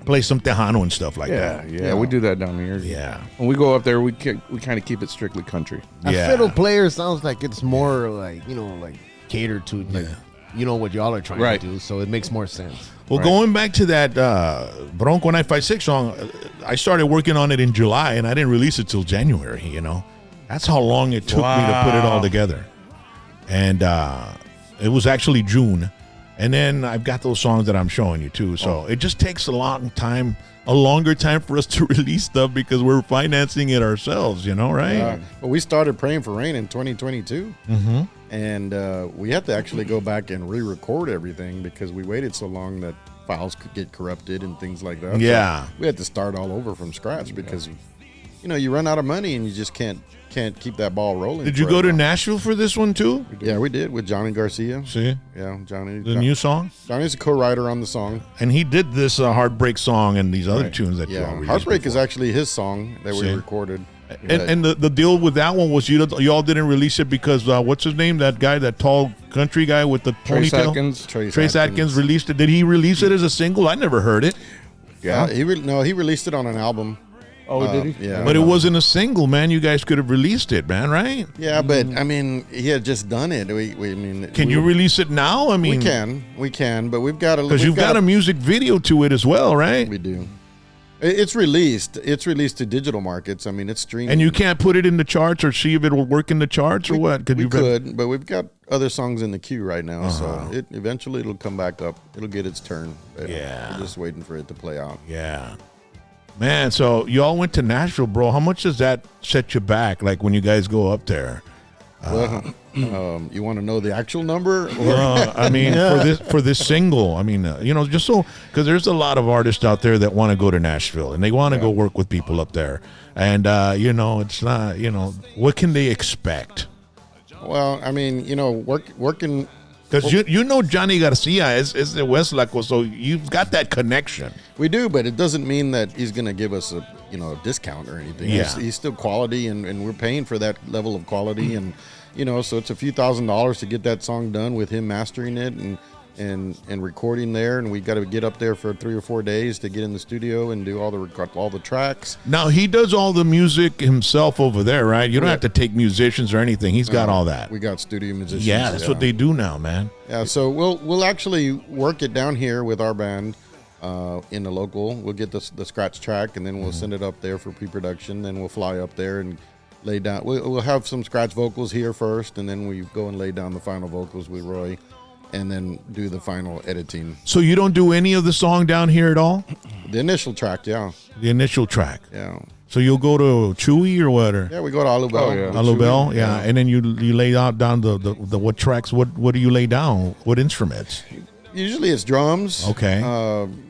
Play some Tejano and stuff like that. Yeah, we do that down here. Yeah. When we go up there, we kind of keep it strictly country. A fiddle player sounds like it's more catered to what y'all are trying to do, so it makes more sense. Well, going back to that Bronco 956 song, I started working on it in July, and I didn't release it till January. That's how long it took me to put it all together, and it was actually June. And then I've got those songs that I'm showing you too. So it just takes a longer time for us to release stuff because we're financing it ourselves, right? Well, we started Praying for Rain in 2022. And we had to actually go back and re-record everything because we waited so long that files could get corrupted and things like that. Yeah. So we had to start all over from scratch because, you run out of money and you just can't keep that ball rolling. Did you go to Nashville for this one too? Yeah, we did with Johnny Garcia. See? Yeah, Johnny. The new song? Johnny's a co-writer on the song. And he did this Heartbreak song and these other tunes that you all released Heartbreak before. is actually his song that we recorded. And the deal with that one was you all didn't release it because what's his name? That guy, that tall country guy with the ponytail? Trace Atkins released it. Did he release it as a single? I never heard it. Yeah, he released it on an album. Oh, did he? Yeah. But it wasn't a single, man. You guys could have released it, man, right? Yeah, but he had just done it. Can you release it now? I mean, we can, but we've got because you've got a music video to it as well, right? We do. It's released. It's released to digital markets. I mean, it's streaming. And you can't put it in the charts or see if it will work in the charts or what? We could, but we've got other songs in the queue right now, so eventually it'll come back up. It'll get its turn. But we're just waiting for it to play out. Yeah. Man, so you all went to Nashville, bro. How much does that set you back, like when you guys go up there? You want to know the actual number? I mean, for this single, I mean, just so, because there's a lot of artists out there that want to go to Nashville and they want to go work with people up there, and it's not, what can they expect? Well, I mean, working. Because Johnny Garcia is the Westlaco, so you've got that connection. We do, but it doesn't mean that he's going to give us a discount or anything. Yeah. He's still quality, and we're paying for that level of quality, and so it's a few $1,000s to get that song done with him mastering it and recording there, and we got to get up there for 3 or 4 days to get in the studio and do all the tracks. Now he does all the music himself over there, right? You don't have to take musicians or anything. He's got all that. We got studio musicians. Yeah, that's what they do now, man. Yeah, so we'll actually work it down here with our band in the local. We'll get the scratch track, and then we'll send it up there for pre-production. Then we'll fly up there and lay down. We'll have some scratch vocals here first, and then we go and lay down the final vocals with Roy, and then do the final editing. So you don't do any of the song down here at all? The initial track, yeah. The initial track. Yeah. So you'll go to Chewy or what? Or Yeah, we go to Alamo. Oh, yeah. Alubel, yeah. And then you lay out down the what tracks? What do you lay down? What instruments? Usually it's drums. Okay.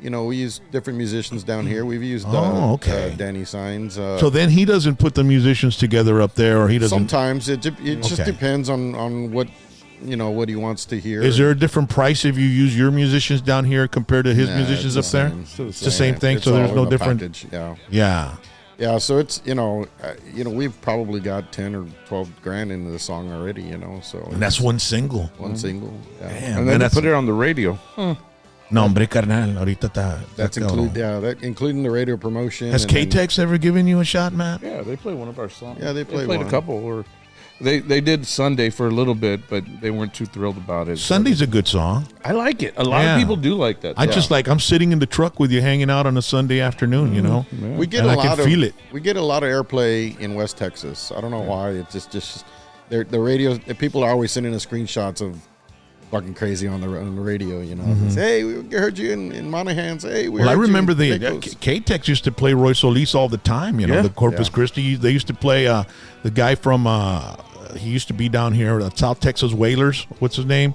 We use different musicians down here. We've used Danny Signs. So then he doesn't put the musicians together up there, or he doesn't. Sometimes it just depends on what what he wants to hear. Is there a different price if you use your musicians down here compared to his musicians up there? It's the same thing. It's So there's all no in the different. package, Yeah. Yeah. Yeah, so it's we've probably got 10 or 12 grand into the song already, so And that's one single. one single. Yeah. Damn, And man, then they that's put it on the radio. no, hombre, carnal. Ahorita That's including the radio promotion. Has and then- K-Tex ever given you a shot, Matt? Yeah, they play one of our songs. Yeah, they played played one. a couple. Or they did Sunday for a little bit, but they weren't too thrilled about it. Sunday's a good song. I like it. A lot Yeah. of people do like that. I just like I'm sitting in the truck with you, hanging out on a Sunday afternoon. We get And a I can lot of feel it. We get a lot of airplay in West Texas. I don't know why. It's just the radio. People are always sending us screenshots of fucking crazy on the radio. It's, hey, we heard you in Monaghan's. Hey, Well, I heard you remember in the Pecos." K-Tex used to play Roy Solis all the time. Yeah. The Corpus Yeah. Christi. They used to play the guy from. He used to be down here, South Texas Whalers. What's his name?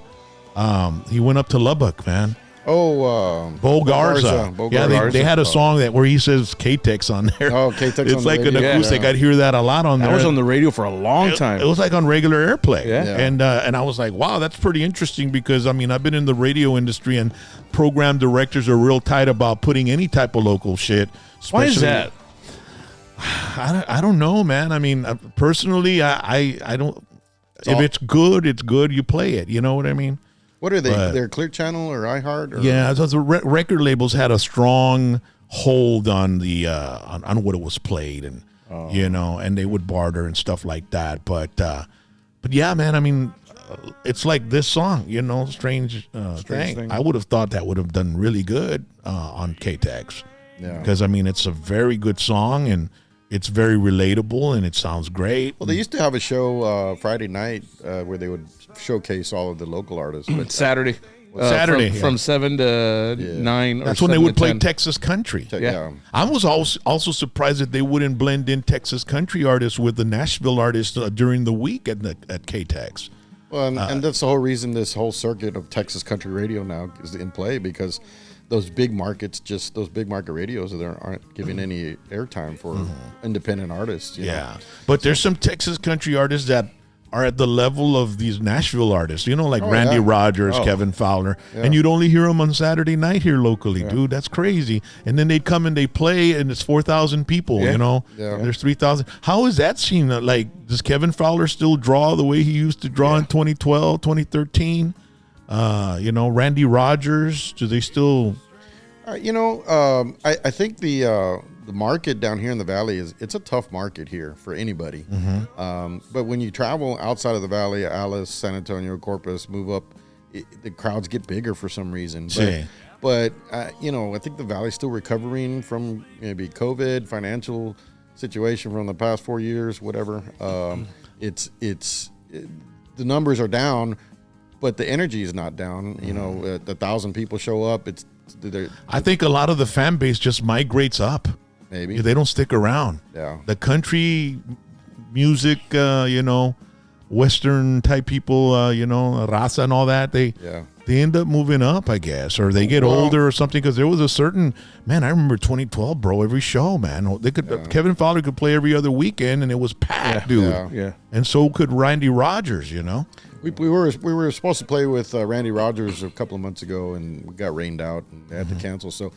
He went up to Lubbock, man. Bo Garza. Bo Yeah, Garza. they had a song where he says K-Tex on there. Oh, K-Tex on It's the like an radio. acoustic. Yeah. I'd hear that a lot on that there. was on the radio for a long time. It was like on regular airplay. Yeah. Yeah. And I was like, wow, that's pretty interesting because, I've been in the radio industry and program directors are real tight about putting any type of local shit. Why is especially- that? I don't know, man. Personally, I don't. If it's good, it's good. You play it. You know what I mean? What are they? But- They're Clear Channel or iHeart? Or? Yeah, so the record labels had a strong hold on the on what it was played, and and they would barter and stuff like that. But yeah, man. It's like this song, strange thing. Thing. I would have thought that would have done really good on K-Tex. Yeah. Because it's a very good song and it's very relatable and it sounds great. Well, they used to have a show Friday night where they would showcase all of the local artists. But Saturday. Saturday, from 7 to 9. That's or when they 7 would to play 10. Texas country. yeah. I was also surprised that they wouldn't blend in Texas country artists with the Nashville artists during the week at K-Tex. Well, and that's the whole reason this whole circuit of Texas country radio now is in play, because those big markets, those big market radios, aren't giving any airtime for independent artists. you know? Yeah, but there's some Texas country artists that are at the level of these Nashville artists, like Randy yeah. Rogers, Kevin Fowler, and you'd only hear them on Saturday night here locally, dude. That's crazy. And then they'd come and they play, and it's 4,000 people. Yeah. There's 3,000. How is that scene? Like, does Kevin Fowler still draw the way he used to draw in 2012, 2013? Randy Rogers. Do they still? I think the market down here in the valley it's a tough market here for anybody. But when you travel outside of the valley, Alice, San Antonio, Corpus, move up, the crowds get bigger for some reason. But I think the valley's still recovering from maybe COVID, financial situation from the past 4 years, whatever. The numbers are down, but the energy is not down. 1,000 people show up. I think a lot of the fan base just migrates up. Maybe They don't stick around. Yeah. The country music, Western type people, raza and all that, they end up moving up, I guess, or they get older or something. Because there was a certain I remember 2012, bro. Every show, man, they could Kevin Fowler could play every other weekend, and it was packed, dude. Yeah. And so could Randy Rogers, We were supposed to play with Randy Rogers a couple of months ago, and we got rained out and they had to cancel. So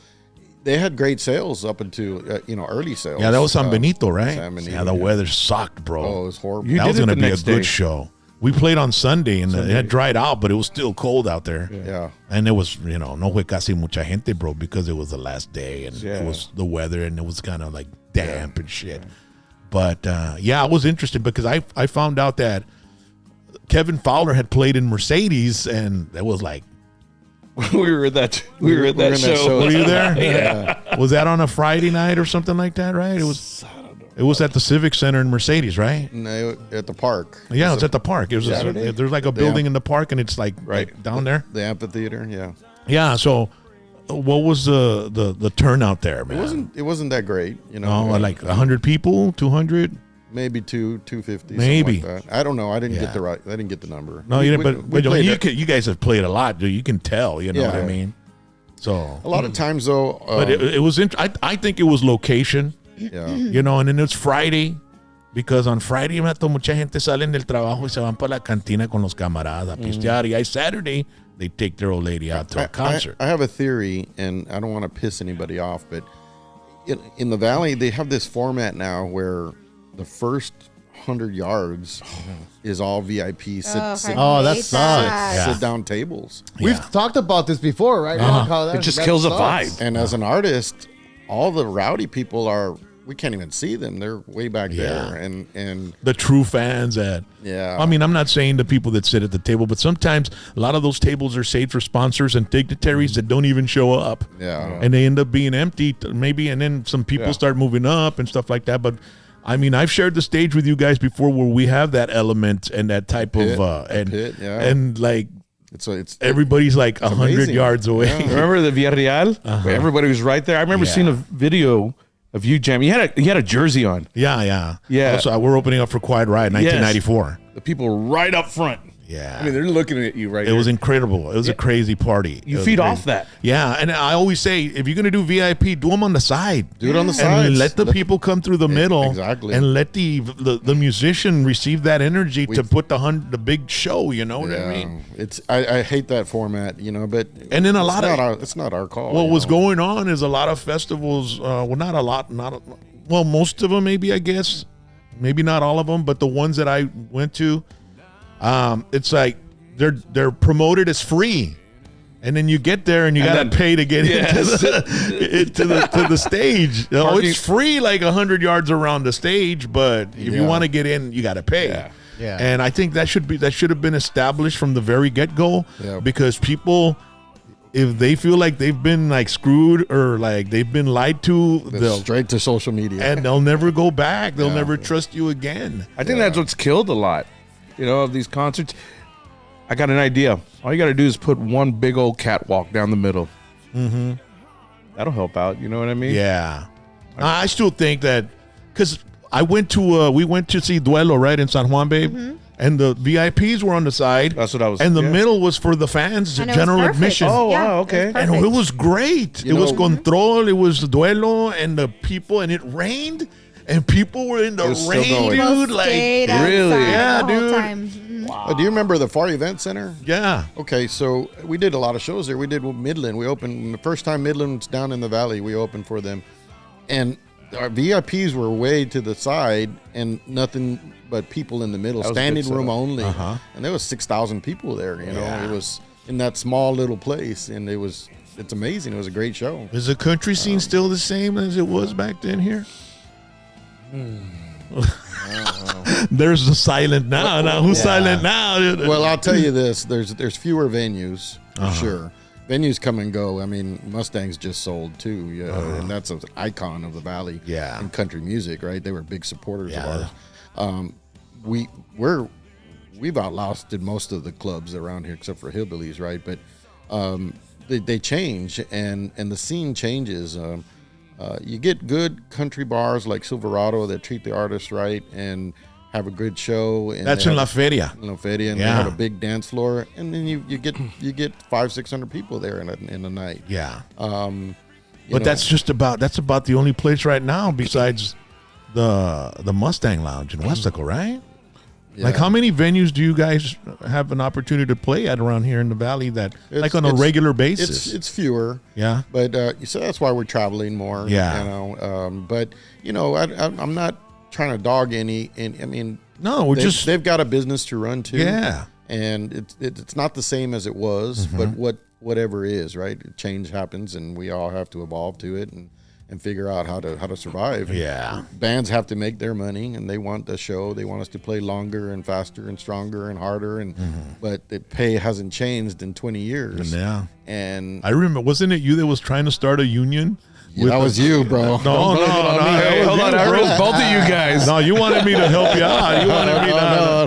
they had great sales up into early sales. Yeah, that was San Benito, right? San Benito, yeah, the weather sucked, bro. Oh, it was horrible. You that did was it going to the be a next good day. show. We played on Sunday, and it had dried out, but it was still cold out there. Yeah. And it was, no fue casi mucha gente, bro, because it was the last day, and it was the weather, and it was kind of like damp and shit. But, it was interesting because I found out that Kevin Fowler had played in Mercedes, and it was like, we were at that show. were you there? Yeah. Was that on a Friday night or something like that, right? It was at the Civic Center in Mercedes, right? No, at the park. Yeah, it's at the park. It was there's like a building in the park, and it's like right down there. The amphitheater, yeah. Yeah, so what was the turnout there, man? It wasn't that great, you know. No, like 100 people, 200. Maybe 250. Maybe. Something like that. I don't know. I didn't Yeah. get the number. No, you didn't. But played you guys have played a lot, dude. You can tell. You know Yeah. what I mean? So a lot of times though. but it was. I think it was location. Yeah. You know, and then it's Friday. Because on Friday, mato, mucha gente salen del trabajo y se van para la cantina con los camaradas a pistear. Y Saturday, they take their old lady out to a concert. I have a theory, and I don't want to piss anybody off, but in the Valley, they have this format now where the first 100 yards is all VIP sit down tables. We've talked about this before, right? How It just kills the vibe. And as an artist, all the rowdy people we can't even see them. They're way back there. And the true fans I mean, I'm not saying the people that sit at the table, but sometimes a lot of those tables are saved for sponsors and dignitaries that don't even show up. Yeah. And they end up being empty maybe, and then some people start moving up and stuff like that. But I mean, I've shared the stage with you guys before where we have that element and that type of and like it's everybody's like 100 yards away. Yeah. Remember the Villarreal? Where everybody was right there. I remember seeing a video of you jamming. You had a jersey on. Yeah. Yeah. Also, we're opening up for Quiet Riot, 1994. The people right up front. Yeah. I mean, they're looking at you right It was incredible. It was a crazy party. You feed off that. Yeah, and I always say, if you're going to do VIP, do them on the side. Do it on the And sides. let the people come through the middle. Exactly. And let the musician receive that energy to put the big show, you know what I mean? I hate that format, you know, but And then it's not our call. What was going on is a lot of festivals, not a lot, most of them maybe, I guess. Maybe not all of them, but the ones that I went to, it's like they're promoted as free, and then you get there and you gotta pay to get into the stage. You know, it's free, like 100 yards around the stage, but if you want to get in, you gotta pay. Yeah. And I think that should have been established from the very get go, because people, if they feel like they've been like screwed or like they've been lied to, they'll straight to social media, and they'll never go back. They'll never trust you again. I think that's what's killed a lot, you know, of these concerts. I got an idea. All you got to do is put one big old catwalk down the middle. Mm-hmm. That'll help out. You know what I mean? Yeah. I still think that, because we went to see Duelo, right, in San Juan, babe. Mm-hmm. And the VIPs were on the side. That's what I was. And the middle was for the fans, And it general was perfect. admission. Oh, wow, okay. And it was great. It was Control. It was Duelo, and the people, and it rained, and people were in the rain, dude. Like, really? Yeah, dude. Wow. Do you remember the Far Event Center? Yeah. Okay, so we did a lot of shows there. We did Midland. We opened the first time Midland's down in the valley. We opened for them, and our VIPs were way to the side, and nothing but people in the middle, standing room only. And there was 6,000 people there. You know, it was in that small little place, and it's amazing. It was a great show. Is the country scene still the same as it was back then here? There's the silent now. Now who's silent now? Well, I'll tell you this: there's fewer venues for sure. Venues come and go. I mean, Mustang's just sold too, and that's an icon of the Valley. Yeah. In country music, right? They were big supporters of ours. We've outlasted most of the clubs around here, except for Hillbillies, right? But they change, and the scene changes. You get good country bars like Silverado that treat the artists right and have a good show. And that's in La Feria. In La Feria, and they have a big dance floor, and then you get 500-600 people there in a night. Yeah. But that's about the only place right now besides the Mustang Lounge in Westaco, right? Yeah. Like, how many venues do you guys have an opportunity to play at around here in the Valley that, like, on a regular basis? It's fewer. Yeah. But so that's why we're traveling more. Yeah. You know, but you know, I'm not trying to dog any. I mean, no, they've got a business to run too. Yeah. And it's not the same as it was, but whatever is, right? Change happens, and we all have to evolve to it and figure out how to survive. Yeah. Bands have to make their money, and they want the show. They want us to play longer and faster and stronger and harder, and but the pay hasn't changed in 20 years. Yeah. And I remember, wasn't it you that was trying to start a union? That was you, bro. No. Hey, hold on, I heard both of you guys. No, you wanted me to help you out. You wanted me to.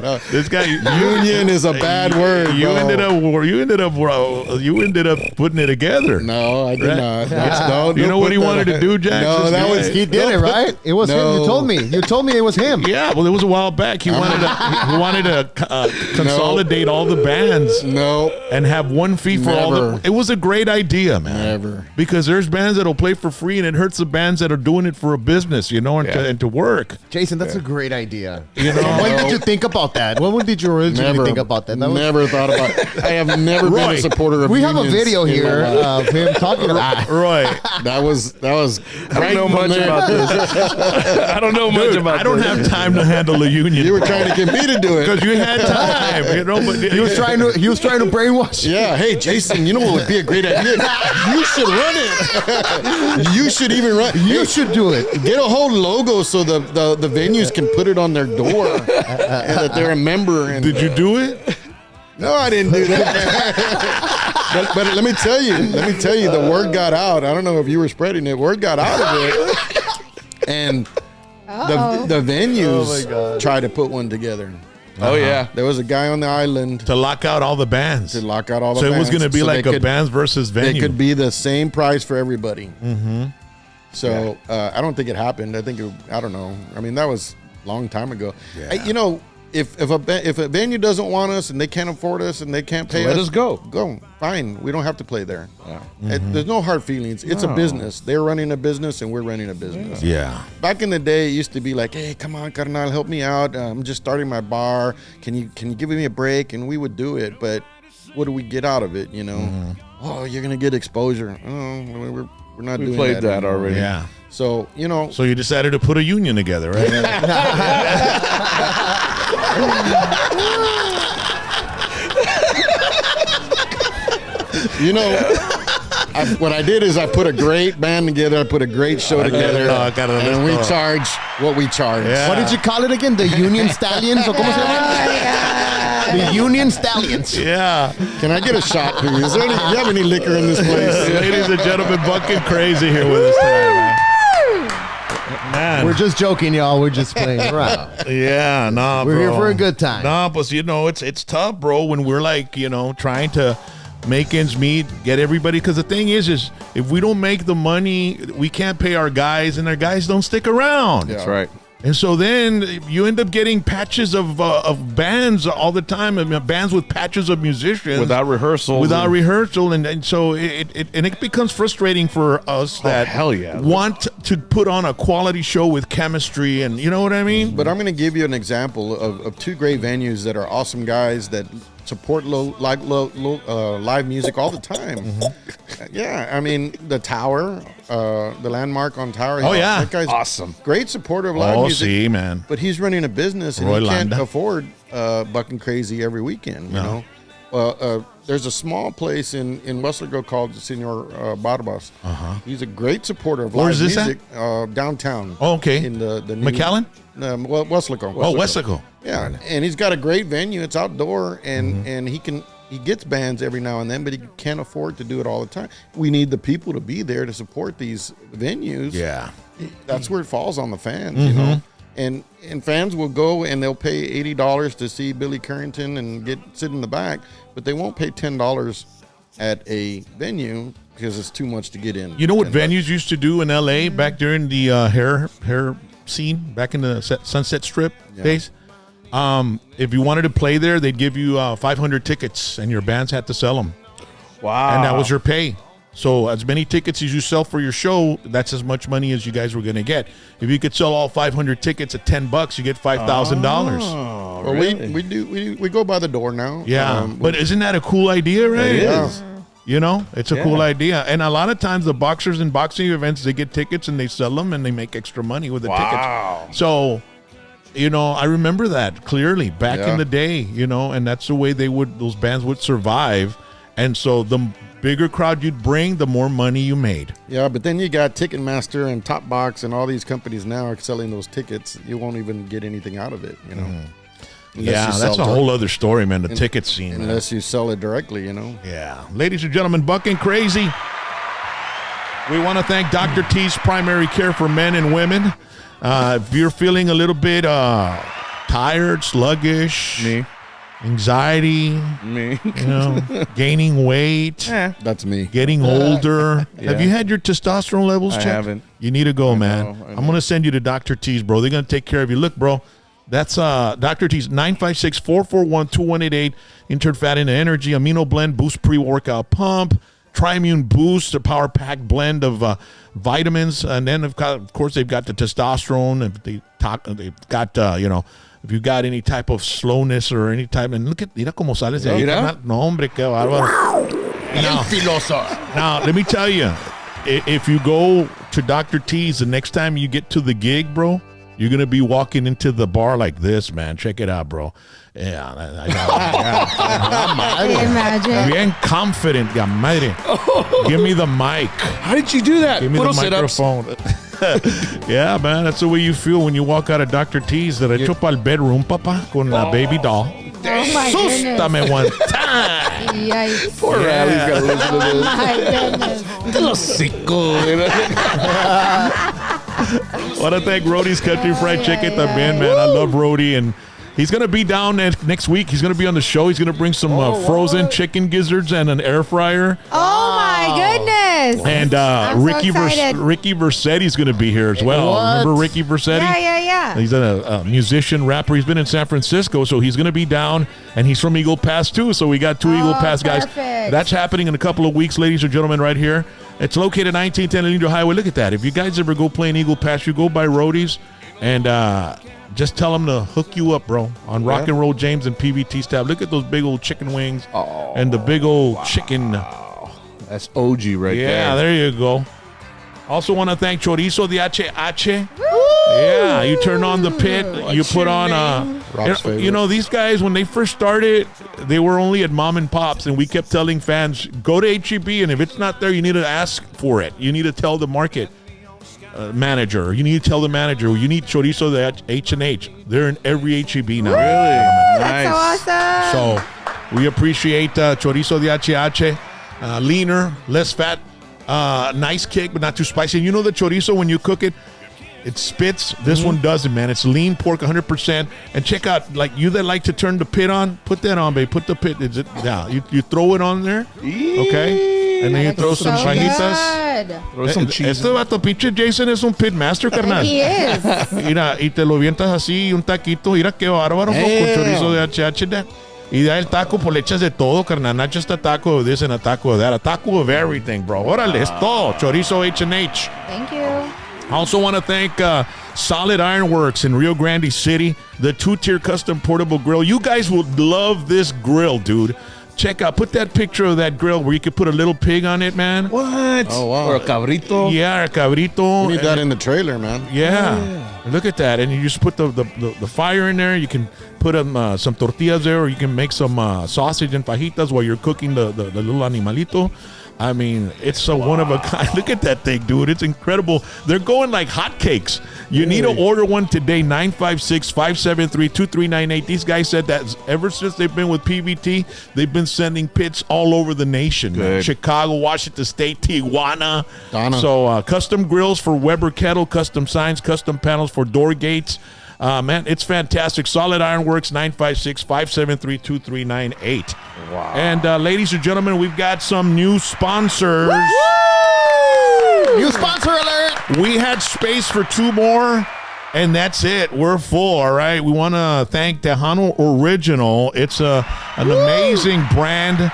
No. This guy Union is a bad word. You bro. You ended up putting it together. No, I did Right? not. No, You know what he put that wanted to on. do, Jack? No, that was He did it, right? It was him. No. You told me. You told me it was him. Yeah, well, it was a while back. He wanted to consolidate all the bands no. and have one fee for all Never. the. It was a great idea, man. Never. Because there's bands that'll play for free, and it hurts the bands that are doing it for a business, and to work. Jason, that's a great idea. You know, When did you think about that? When did you originally Never think about that? That was- Never thought about it. I have never been Roy, a supporter of we have a unions video in my here life. of him talking about Roy. That was I don't right know from much there. about this. I don't know much Dude, about I don't this. have time to handle a union. You were trying to get me to do because it. you had time, But He was trying to brainwash. Yeah, hey Jason, you know what would be a great idea? You should run it. You should even run. You should do it. Get a whole logo so the venues can put it on their door and that they're a member. And Did you do it? No, I didn't do that. but let me tell you, the word got out. I don't know if you were spreading it. Word got out of it, and the venues tried to put one together. Oh yeah. There was a guy on the island To lock out all the bands. to lock out all the So bands. it was going to be so like they a could- bands versus venue. They could be the same price for everybody. Mm-hmm. So I don't think it happened. I think I don't know. I mean, that was a long time ago. Yeah. If a venue doesn't want us and they can't afford us and they can't pay Let us go. Go. Fine. We don't have to play there. Yeah. There's no hard feelings. It's a business. They're running a business and we're running a business. Yeah. Back in the day, it used to be like, hey, come on, carnal, help me out. I'm just starting my bar. Can you give me a break? And we would do it. But what do we get out of it, Oh, you're going to get exposure. Oh, we're not doing that. We played that anymore. already. Yeah. So, So you decided to put a union together, right? what I did is I put a great band together. I put a great show together. And we charge what we charge. Yeah. What did you call it again? The Union Stallions? ¿O cómo se llama? The Union Stallions. Yeah. Can I get a shot, please? Do you have any liquor in this place? Ladies and gentlemen, Bucking Crazy here with us tonight, man. We're just joking, y'all. We're just playing around. Yeah, nah, We're bro. here for a good time. Nah, but it's tough, bro, when we're like, trying to make ends meet, get everybody. Because the thing is if we don't make the money, we can't pay our guys, and our guys don't stick around. That's right. And so then you end up getting patches of bands all the time. I mean, bands with patches of musicians Without rehearsal. rehearsal, and so it becomes frustrating for us that hell yeah. want to put on a quality show with chemistry, and you know what I mean. But I'm going to give you an example of two great venues that are awesome guys that support live music all the time. Yeah, I mean, the Tower, the Landmark on Tower. Oh, yeah. That guy's Awesome. great supporter of live music. See, man. But he's running a business and Roy he can't Landa. afford Bucking Crazy every weekend, you know. There's a small place in Weslaco called Senor Barbas. He's a great supporter of Where's live this music downtown. Oh, okay. In the new, McAllen? Weslaco. Oh, Weslaco. Yeah, and he's got a great venue. It's outdoor, and he gets bands every now and then, but he can't afford to do it all the time. We need the people to be there to support these venues. Yeah. That's where it falls on the fans, you know. And fans will go and they'll pay $80 to see Billy Currington and sit in the back, but they won't pay $10 at a venue because it's too much to get in. You know what $10. venues used to do in LA back during the hair scene, back in the Sunset Strip days? If you wanted to play there, they'd give you 500 tickets, and your bands had to sell them. Wow. And that was your pay. So as many tickets as you sell for your show, that's as much money as you guys were going to get. If you could sell all 500 tickets at $10, you get $5,000. Oh, Well, really? we go by the door now. Yeah, but isn't that a cool idea, right? It Yeah. is. You know, it's a cool Yeah. idea. And a lot of times the boxers in boxing events, they get tickets and they sell them and they make extra money with the Wow. tickets. So, I remember that clearly back in Yeah. the day, and that's the way those bands would survive. And so the bigger crowd you'd bring, the more money you made. Yeah, but then you got Ticketmaster and Top Box and all these companies now are selling those tickets. You won't even get anything out of it, you know. Unless Yeah, you that's sell a dir- whole other story, man, the ticket scene. Man. Unless you sell it directly, you know. Yeah. Ladies and gentlemen, Bucking Crazy. We want to thank Dr. T's Primary Care for Men and Women. If you're feeling a little bit Tired, sluggish, Me. anxiety, Me. gaining weight, That's me. getting older. Yeah. Have you had your testosterone levels I checked? haven't. You need to go, man. know. I'm going to send you to Dr. T's, bro. They're going to take care of you. Look, bro, that's Dr. T's 956-441-2188. Intern Fat into Energy, Amino Blend, Boost Pre-Workout Pump, Triimmune Boost, a power pack blend of vitamins. And then, of course, they've got the testosterone. If they've got, if you got any type of slowness or any type, and look at, mira como sales de ahí. Mira. No, hombre, qué bárbaro. Now, let me tell you, if you go to Dr. T's the next time you get to the gig, bro, you're going to be walking into the bar like this, man. Check it out, bro. Yeah. Imagine. Bien confident, ya madre. Give me the mic. How did you do that? Give me Puro the sit-ups. microphone. Yeah, man, that's the way you feel when you walk out of Dr. T's. Derecho para el bedroom, papa, con la baby doll. Oh my goodness. Sústame one time. Yikes. Poor Riley's got to listen to Oh this. my goodness. Want to thank Rhodey's Country Fried Chicken también, man. I love Rhodey, and he's going to be down next week. He's going to be on the show. He's going to bring some frozen chicken gizzards and an air fryer. Oh my goodness. And I'm so Ricky excited. Versetti's going to be here as well. What? Remember Ricky Versetti? Yeah. He's a musician, rapper. He's been in San Francisco, so he's going to be down, and he's from Eagle Pass, too. So we got two Eagle Pass guys. Perfect. That's happening in a couple of weeks, ladies and gentlemen, right here. It's located 1910 Lindo Highway. Look at that. If you guys ever go play in Eagle Pass, you go by Rhodey's, and just tell them to hook you up, bro, on Rock and Roll James and PVT staff. Look at those big old chicken wings and the big old chicken. That's OG right there. Yeah, there you go. Also want to thank Chorizo de HH. Yeah, you turn on the pit. You put on Rob's favorite. these guys, when they first started, they were only at mom and pops, and we kept telling fans, go to HEB, and if it's not there, you need to ask for it. You need to tell the market manager. You need to tell the manager. You need Chorizo de H&H. They're in every HEB now. Really? That's Nice. so awesome. So we appreciate Chorizo de HH. Leaner, less fat, nice kick, but not too spicy. And you know the chorizo, when you cook it, it spits. This one doesn't, man. It's lean pork, 100%. And check out, like you that like to turn the pit on, put that on, babe. Put the pit. You throw it on there, okay? And then you throw some fajitas. Good. Throw some cheese. Este vato, pinche Jason, es un pit master, carnal. He is. Mira, y te lo vientas así, un taquito. Mira qué bárbaro, con chorizo de HH. Y da el taco, pues le echas de todo, carnal. Not just a taco of this and a taco of that. A taco of everything, bro. Órale, es todo. Chorizo H&H. Thank you. I also want to thank Solid Ironworks in Rio Grande City, the 2-tier custom portable grill. You guys would love this grill, dude. Check out, put that picture of that grill where you could put a little pig on it, man. What? Oh, wow. Or a cabrito? Yeah, a cabrito. We need that in the trailer, man. Yeah. Look at that. And you just put the fire in there. You can put some tortillas there, or you can make some sausage and fajitas while you're cooking the little animalito. I mean, it's a one of a kind. Look at that thing, dude. It's incredible. They're going like hotcakes. You need to order one today, 956-573-2398. These guys said that ever since they've been with PVT, they've been sending pits all over the nation. Man. Good. Chicago, Washington State, Tijuana. Donna. So custom grills for Weber Kettle, custom signs, custom panels for door gates. Man, it's fantastic. Solid Ironworks, 956-573-2398. Wow. And ladies and gentlemen, we've got some new sponsors. New sponsor alert. We had space for 2 more, and that's it. We're full, all right? We want to thank Tejano Original. It's an amazing brand.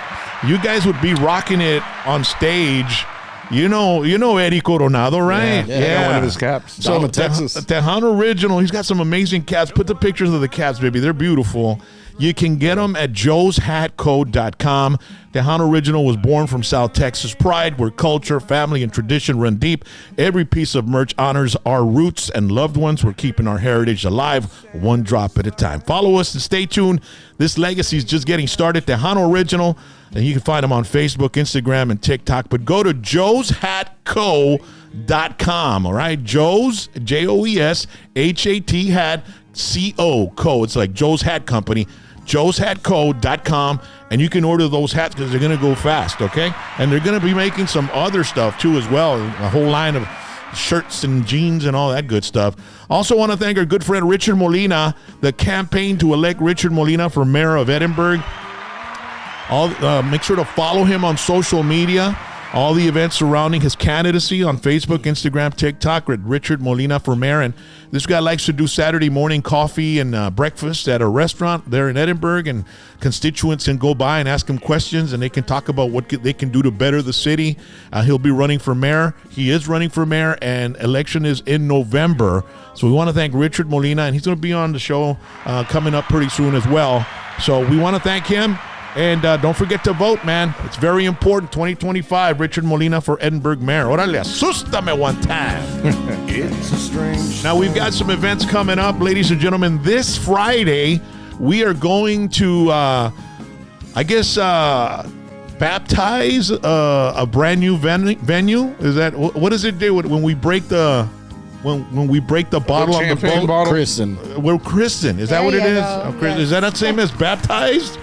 You guys would be rocking it on stage. You know Eddie Coronado, right? Yeah. One of his caps. Down in Texas. Tejano Original, he's got some amazing caps. Put the pictures of the caps, baby. They're beautiful. You can get them at joeshatco.com. Tejano Original was born from South Texas pride, where culture, family, and tradition run deep. Every piece of merch honors our roots and loved ones. We're keeping our heritage alive, one drop at a time. Follow us and stay tuned. This legacy is just getting started. Tejano Original, and you can find them on Facebook, Instagram, and TikTok. But go to joeshatco.com, all right? Joe's, Joes, Hat, hat, Co. It's like Joe's Hat Company. joeshatco.com, and you can order those hats because they're going to go fast, okay? And they're going to be making some other stuff too as well, a whole line of shirts and jeans and all that good stuff. Also want to thank our good friend Richard Molina, the campaign to elect Richard Molina for mayor of Edinburg. Make sure to follow him on social media. All the events surrounding his candidacy on Facebook, Instagram, TikTok, with Richard Molina for mayor. And this guy likes to do Saturday morning coffee and breakfast at a restaurant there in Edinburg. And constituents can go by and ask him questions, and they can talk about what they can do to better the city. He'll be running for mayor. He is running for mayor, and election is in November. So we want to thank Richard Molina, and he's going to be on the show coming up pretty soon as well. So we want to thank him. And don't forget to vote, man. It's very important. 2025, Richard Molina for Edinburg mayor. Órale, asústame one time. It's a strange. Now, we've got some events coming up, ladies and gentlemen. This Friday, we are going to, baptize a brand new venue. Is that, what does it do when we break the... When we break the bottle on the champagne boat? bottle? Kristen. We're Christian. Is that There what it you is? go. Yes. Is that not the same as baptized?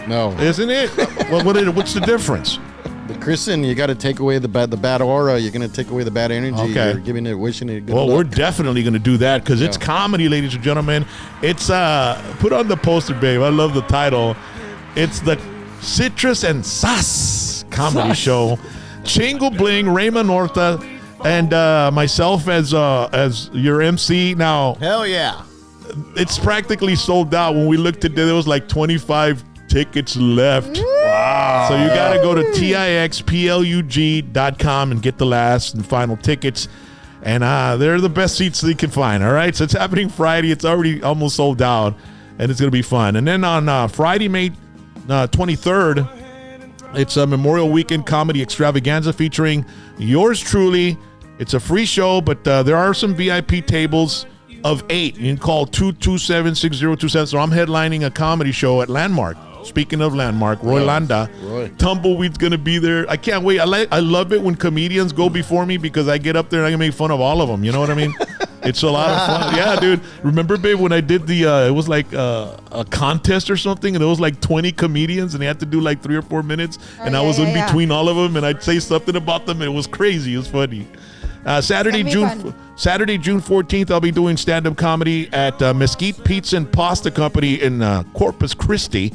No. Isn't it? What's the difference? The Kristen, you got to take away the bad aura. You're going to take away the bad energy. Okay. You're giving it, wishing it good Well, luck. we're definitely going to do that because it's Yeah. comedy, ladies and gentlemen. It's put on the poster, babe. I love the title. It's the Citrus and Sass comedy show. Chingo Bling, Raymond Horta, and myself as your MC. Now, Hell yeah. it's practically sold out. When we looked today, there was like 25 tickets left. Wow. So you got to go to tixplug.com and get the last and final tickets. And they're the best seats that you can find. All right. So it's happening Friday. It's already almost sold out, and it's going to be fun. And then on Friday, May 23rd, it's a Memorial Weekend comedy extravaganza featuring yours truly. It's a free show, but there are some VIP tables of 8. You can call 227-6027. So I'm headlining a comedy show at Landmark. Speaking of Landmark, Roy Landa. Roy. Tumbleweed's going to be there. I can't wait. I love it when comedians go before me because I get up there and I can make fun of all of them. You know what I mean? It's a lot of fun. Yeah, dude. Remember, babe, when I did it was like a contest or something, and there was like 20 comedians, and they had to do like 3 or 4 minutes, and I was in between all of them, and I'd say something about them, and it was crazy. It was funny. Saturday, June 14th, I'll be doing stand-up comedy at Mesquite Pizza and Pasta Company in Corpus Christi.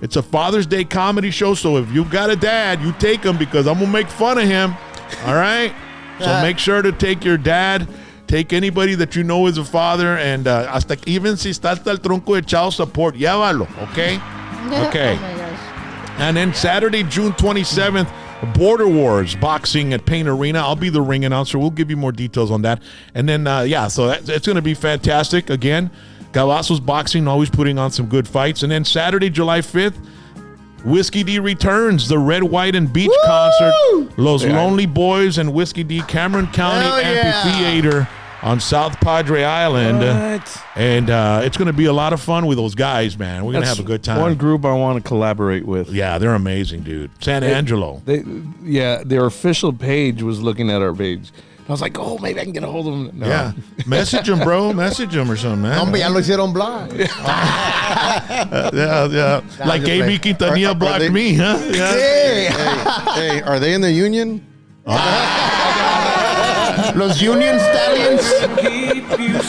It's a Father's Day comedy show, so if you got a dad, you take him because I'm going to make fun of him. All right? So make sure to take your dad. Take anybody that you know is a father, and hasta even si está hasta el tronco de child support, llévalo, okay? Okay. Oh my gosh. And then Saturday, June 27th, Border Wars boxing at Payne Arena. I'll be the ring announcer. We'll give you more details on that. And then, so it's going to be fantastic. Again, Cavazos Boxing, always putting on some good fights. And then Saturday, July 5th, Whiskey D returns, the Red, White, and Beach concert. Los Lonely Boys and Whiskey D, Cameron County Hell yeah. Amphitheater on South Padre Island. And it's going to be a lot of fun with those guys, man. We're going to have a good time. One group I want to collaborate with. Yeah, they're amazing, dude. San Angelo. Their official page was looking at our page. I was like, oh, maybe I can get a hold of them. No. Yeah. Message them, bro. Message them or something, man. Hombre, ya lo hicieron black. Yeah. Like just AB Quintanilla are blocked they- me, huh? Yeah. Hey, are they in the union? Los Union Stallions.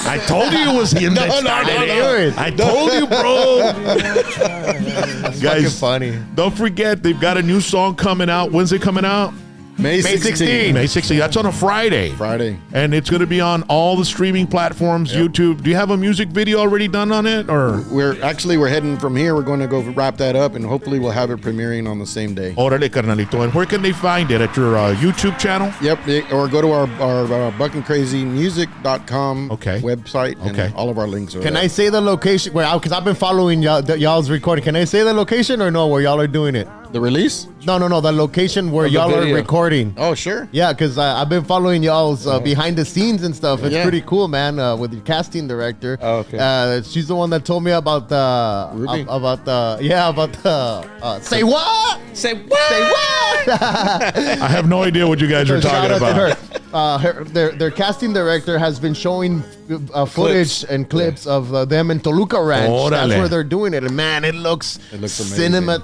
I told you it was him that started it. I told you, bro. Fucking Guys, funny. don't forget, they've got a new song coming out. When's it coming out? May 16th. May 16th. That's on a Friday. Friday. And it's going to be on all the streaming platforms, YouTube. Do you have a music video already done on it? Or We're heading from here. We're going to go wrap that up, and hopefully we'll have it premiering on the same day. Órale, carnalito. And where can they find it? At your YouTube channel? Yep, or go to our buckandcrazymusic.com website, and Okay. all of our links are Can there. I say the location? Well, because I've been following y'all's recording. Can I say the location or no? Where y'all are doing it? The release? No. The location where the y'all are video. recording. Oh, sure. Yeah, because I've been following y'all's behind the scenes and stuff. It's Yeah. pretty cool, man. With your casting director. Oh, okay. She's the one that told me about the Ruby? say what? Say what? Say what? I have no idea what you guys are So talking shout out about. to her. Their casting director has been showing footage and clips of them in Toluca Ranch. That's Órale. where they're doing it, and man, it looks amazing. The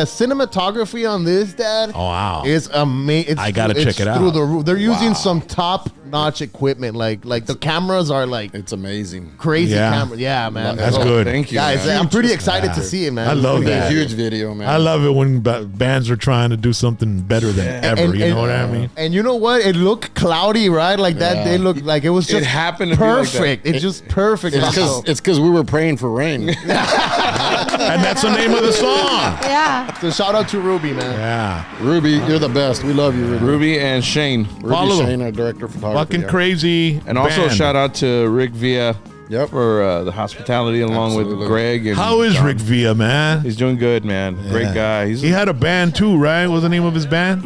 cinematography on this, Dad. Oh, wow. is amazing. I gotta check it out. Through the roof. They're using some top notch equipment. Like the cameras are like It's amazing. crazy Yeah. cameras. Yeah, man. That's Oh, good. Thank you, Guys, man. I'm pretty excited to see it, man. I love It's a that. huge video, man. I love it when bands are trying to do something better than ever. You know what I mean? And you know what? It looked cloudy, right? Like that. They looked like it was just happened to be like that. perfect. It's just perfect. It's because we were praying for rain. And that's the name of the song. Yeah. So shout out to Ruby, man. Yeah. Ruby, you're the best. We love you, Ruby. Ruby and Shane. Follow Ruby them. Shane, our director of photography. Fucking yeah. crazy. And also band. shout out to Rick Villa Yep. for the hospitality along with Absolutely. Greg. And How is Rick Villa, man? He's doing good, man. Great guy. He had a band too, right? What's the name of his band?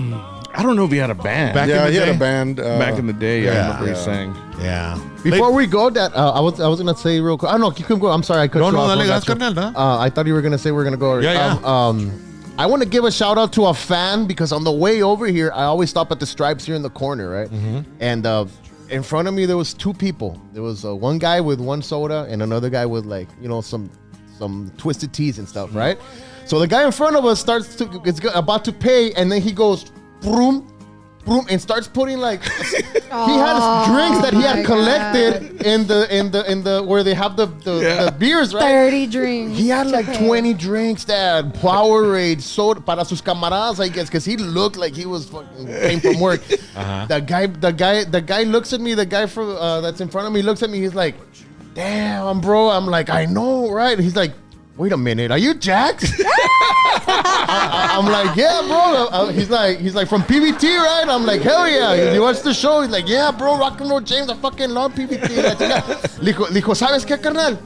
I don't know if he had a band. Back Yeah, in the he had day? a band. Back in the day, Yeah. I remember Yeah. he sang. Yeah. Before we go, that I was gonna say real quick. Oh no, you can go. I'm sorry, I cut No, you no, off. dale, I got gas, you. carnal, ¿no? I thought you were gonna say we're gonna go. Yeah, I want to give a shout out to a fan because on the way over here, I always stop at the Stripes here in the corner, right? And in front of me there was two people. There was one guy with one soda and another guy with like some twisted teas and stuff, right? So the guy in front of us is about to pay, and then he goes, boom, boom, and starts putting like he had drinks that he my had collected in the where they have the beers, right? 30 drinks. He had like to pay. 20 drinks, Dad. Powerade, soda para sus camaradas, I guess, because he looked like he was fucking came from work. The guy looks at me. The guy from that's in front of me looks at me. He's like, "Damn, bro." I'm like, "I know, right?" He's like, "Wait a minute, are you Jax?" I'm like, "Yeah, bro." He's like from PBT, right? I'm like, "Hell yeah!" You watch the show? He's like, "Yeah, bro, Rock and Roll James, I fucking love PBT." Le dijo, "¿Sabes qué, carnal?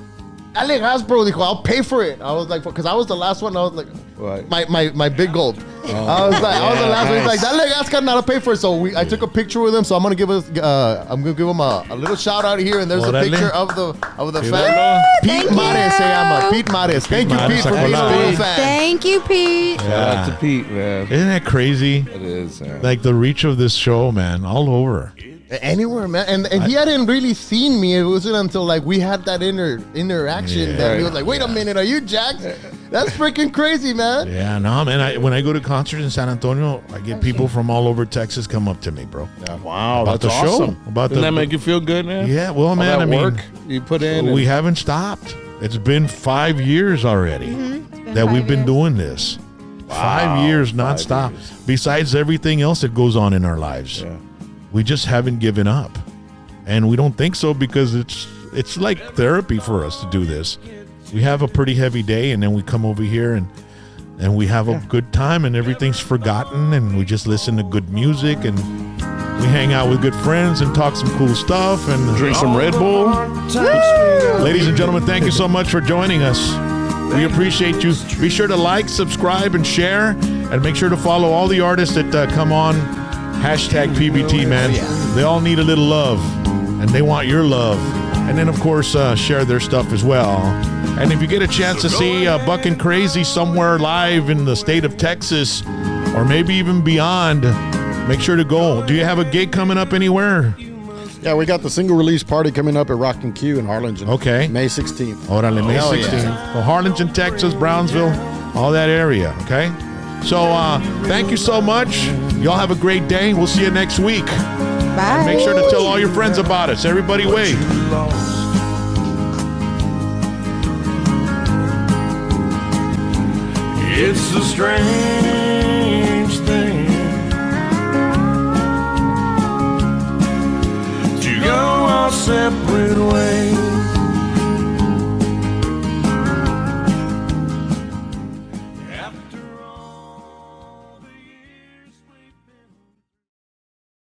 Dale gas, bro." Dijo, "I'll pay for it." I was like, because I was the last one. I was like, Right. my big gulp. I was the last one. He's like, "Dale gas, carnal, I'll pay for it." So I took a picture with him. So I'm gonna give him a little shout out here, and there's a Órale. picture of the fan. Míralo. Pete Thank Mares se you. llama. Pete Mares. Thank you, Mares, Pete, for being a hola. real fan. Thank you, Pete. Shout out to Pete, man. Isn't that crazy? It is, man. Like the reach of this show, man, all over. Anywhere, man. And he hadn't really seen me. It wasn't until like we had that interaction that he was like, "Wait a minute, are you Jax?" That's freaking crazy, man. Yeah, no, man. When I go to concerts in San Antonio, I get people from all over Texas come up to me, bro. Wow, About that's the show. awesome. About Doesn't the- that make you feel good, man? Yeah, well, All man, that I mean, work you put in. we and- haven't stopped. It's been 5 years already Been that 5 we've been years. doing this. 5 years nonstop. Besides everything else that goes on in our lives, Yeah. we just haven't given up, and we don't think so because it's like therapy for us to do this. We have a pretty heavy day, and then we come over here and we have a good time, and everything's forgotten, and we just listen to good music, and we hang out with good friends and talk some cool stuff and Drink some Red Bull. Ladies and gentlemen, thank you so much for joining us. We appreciate you. Be sure to like, subscribe, and share, and make sure to follow all the artists that come on hashtag PBT, man. They all need a little love, and they want your love. And then, of course, share their stuff as well. And if you get a chance to see Buckin' Crazy somewhere live in the state of Texas, or maybe even beyond, make sure to go. Do you have a gig coming up anywhere? Yeah, we got the single release party coming up at Rock and Q in Harlingen. Okay. May 16th. Órale, May 16th. So Harlingen, Texas, Brownsville, all that area, okay? So thank you so much. Y'all have a great day. We'll see you next week. Bye. Make sure to tell all your friends about us. Everybody wave. It's a strange thing to go our separate ways. After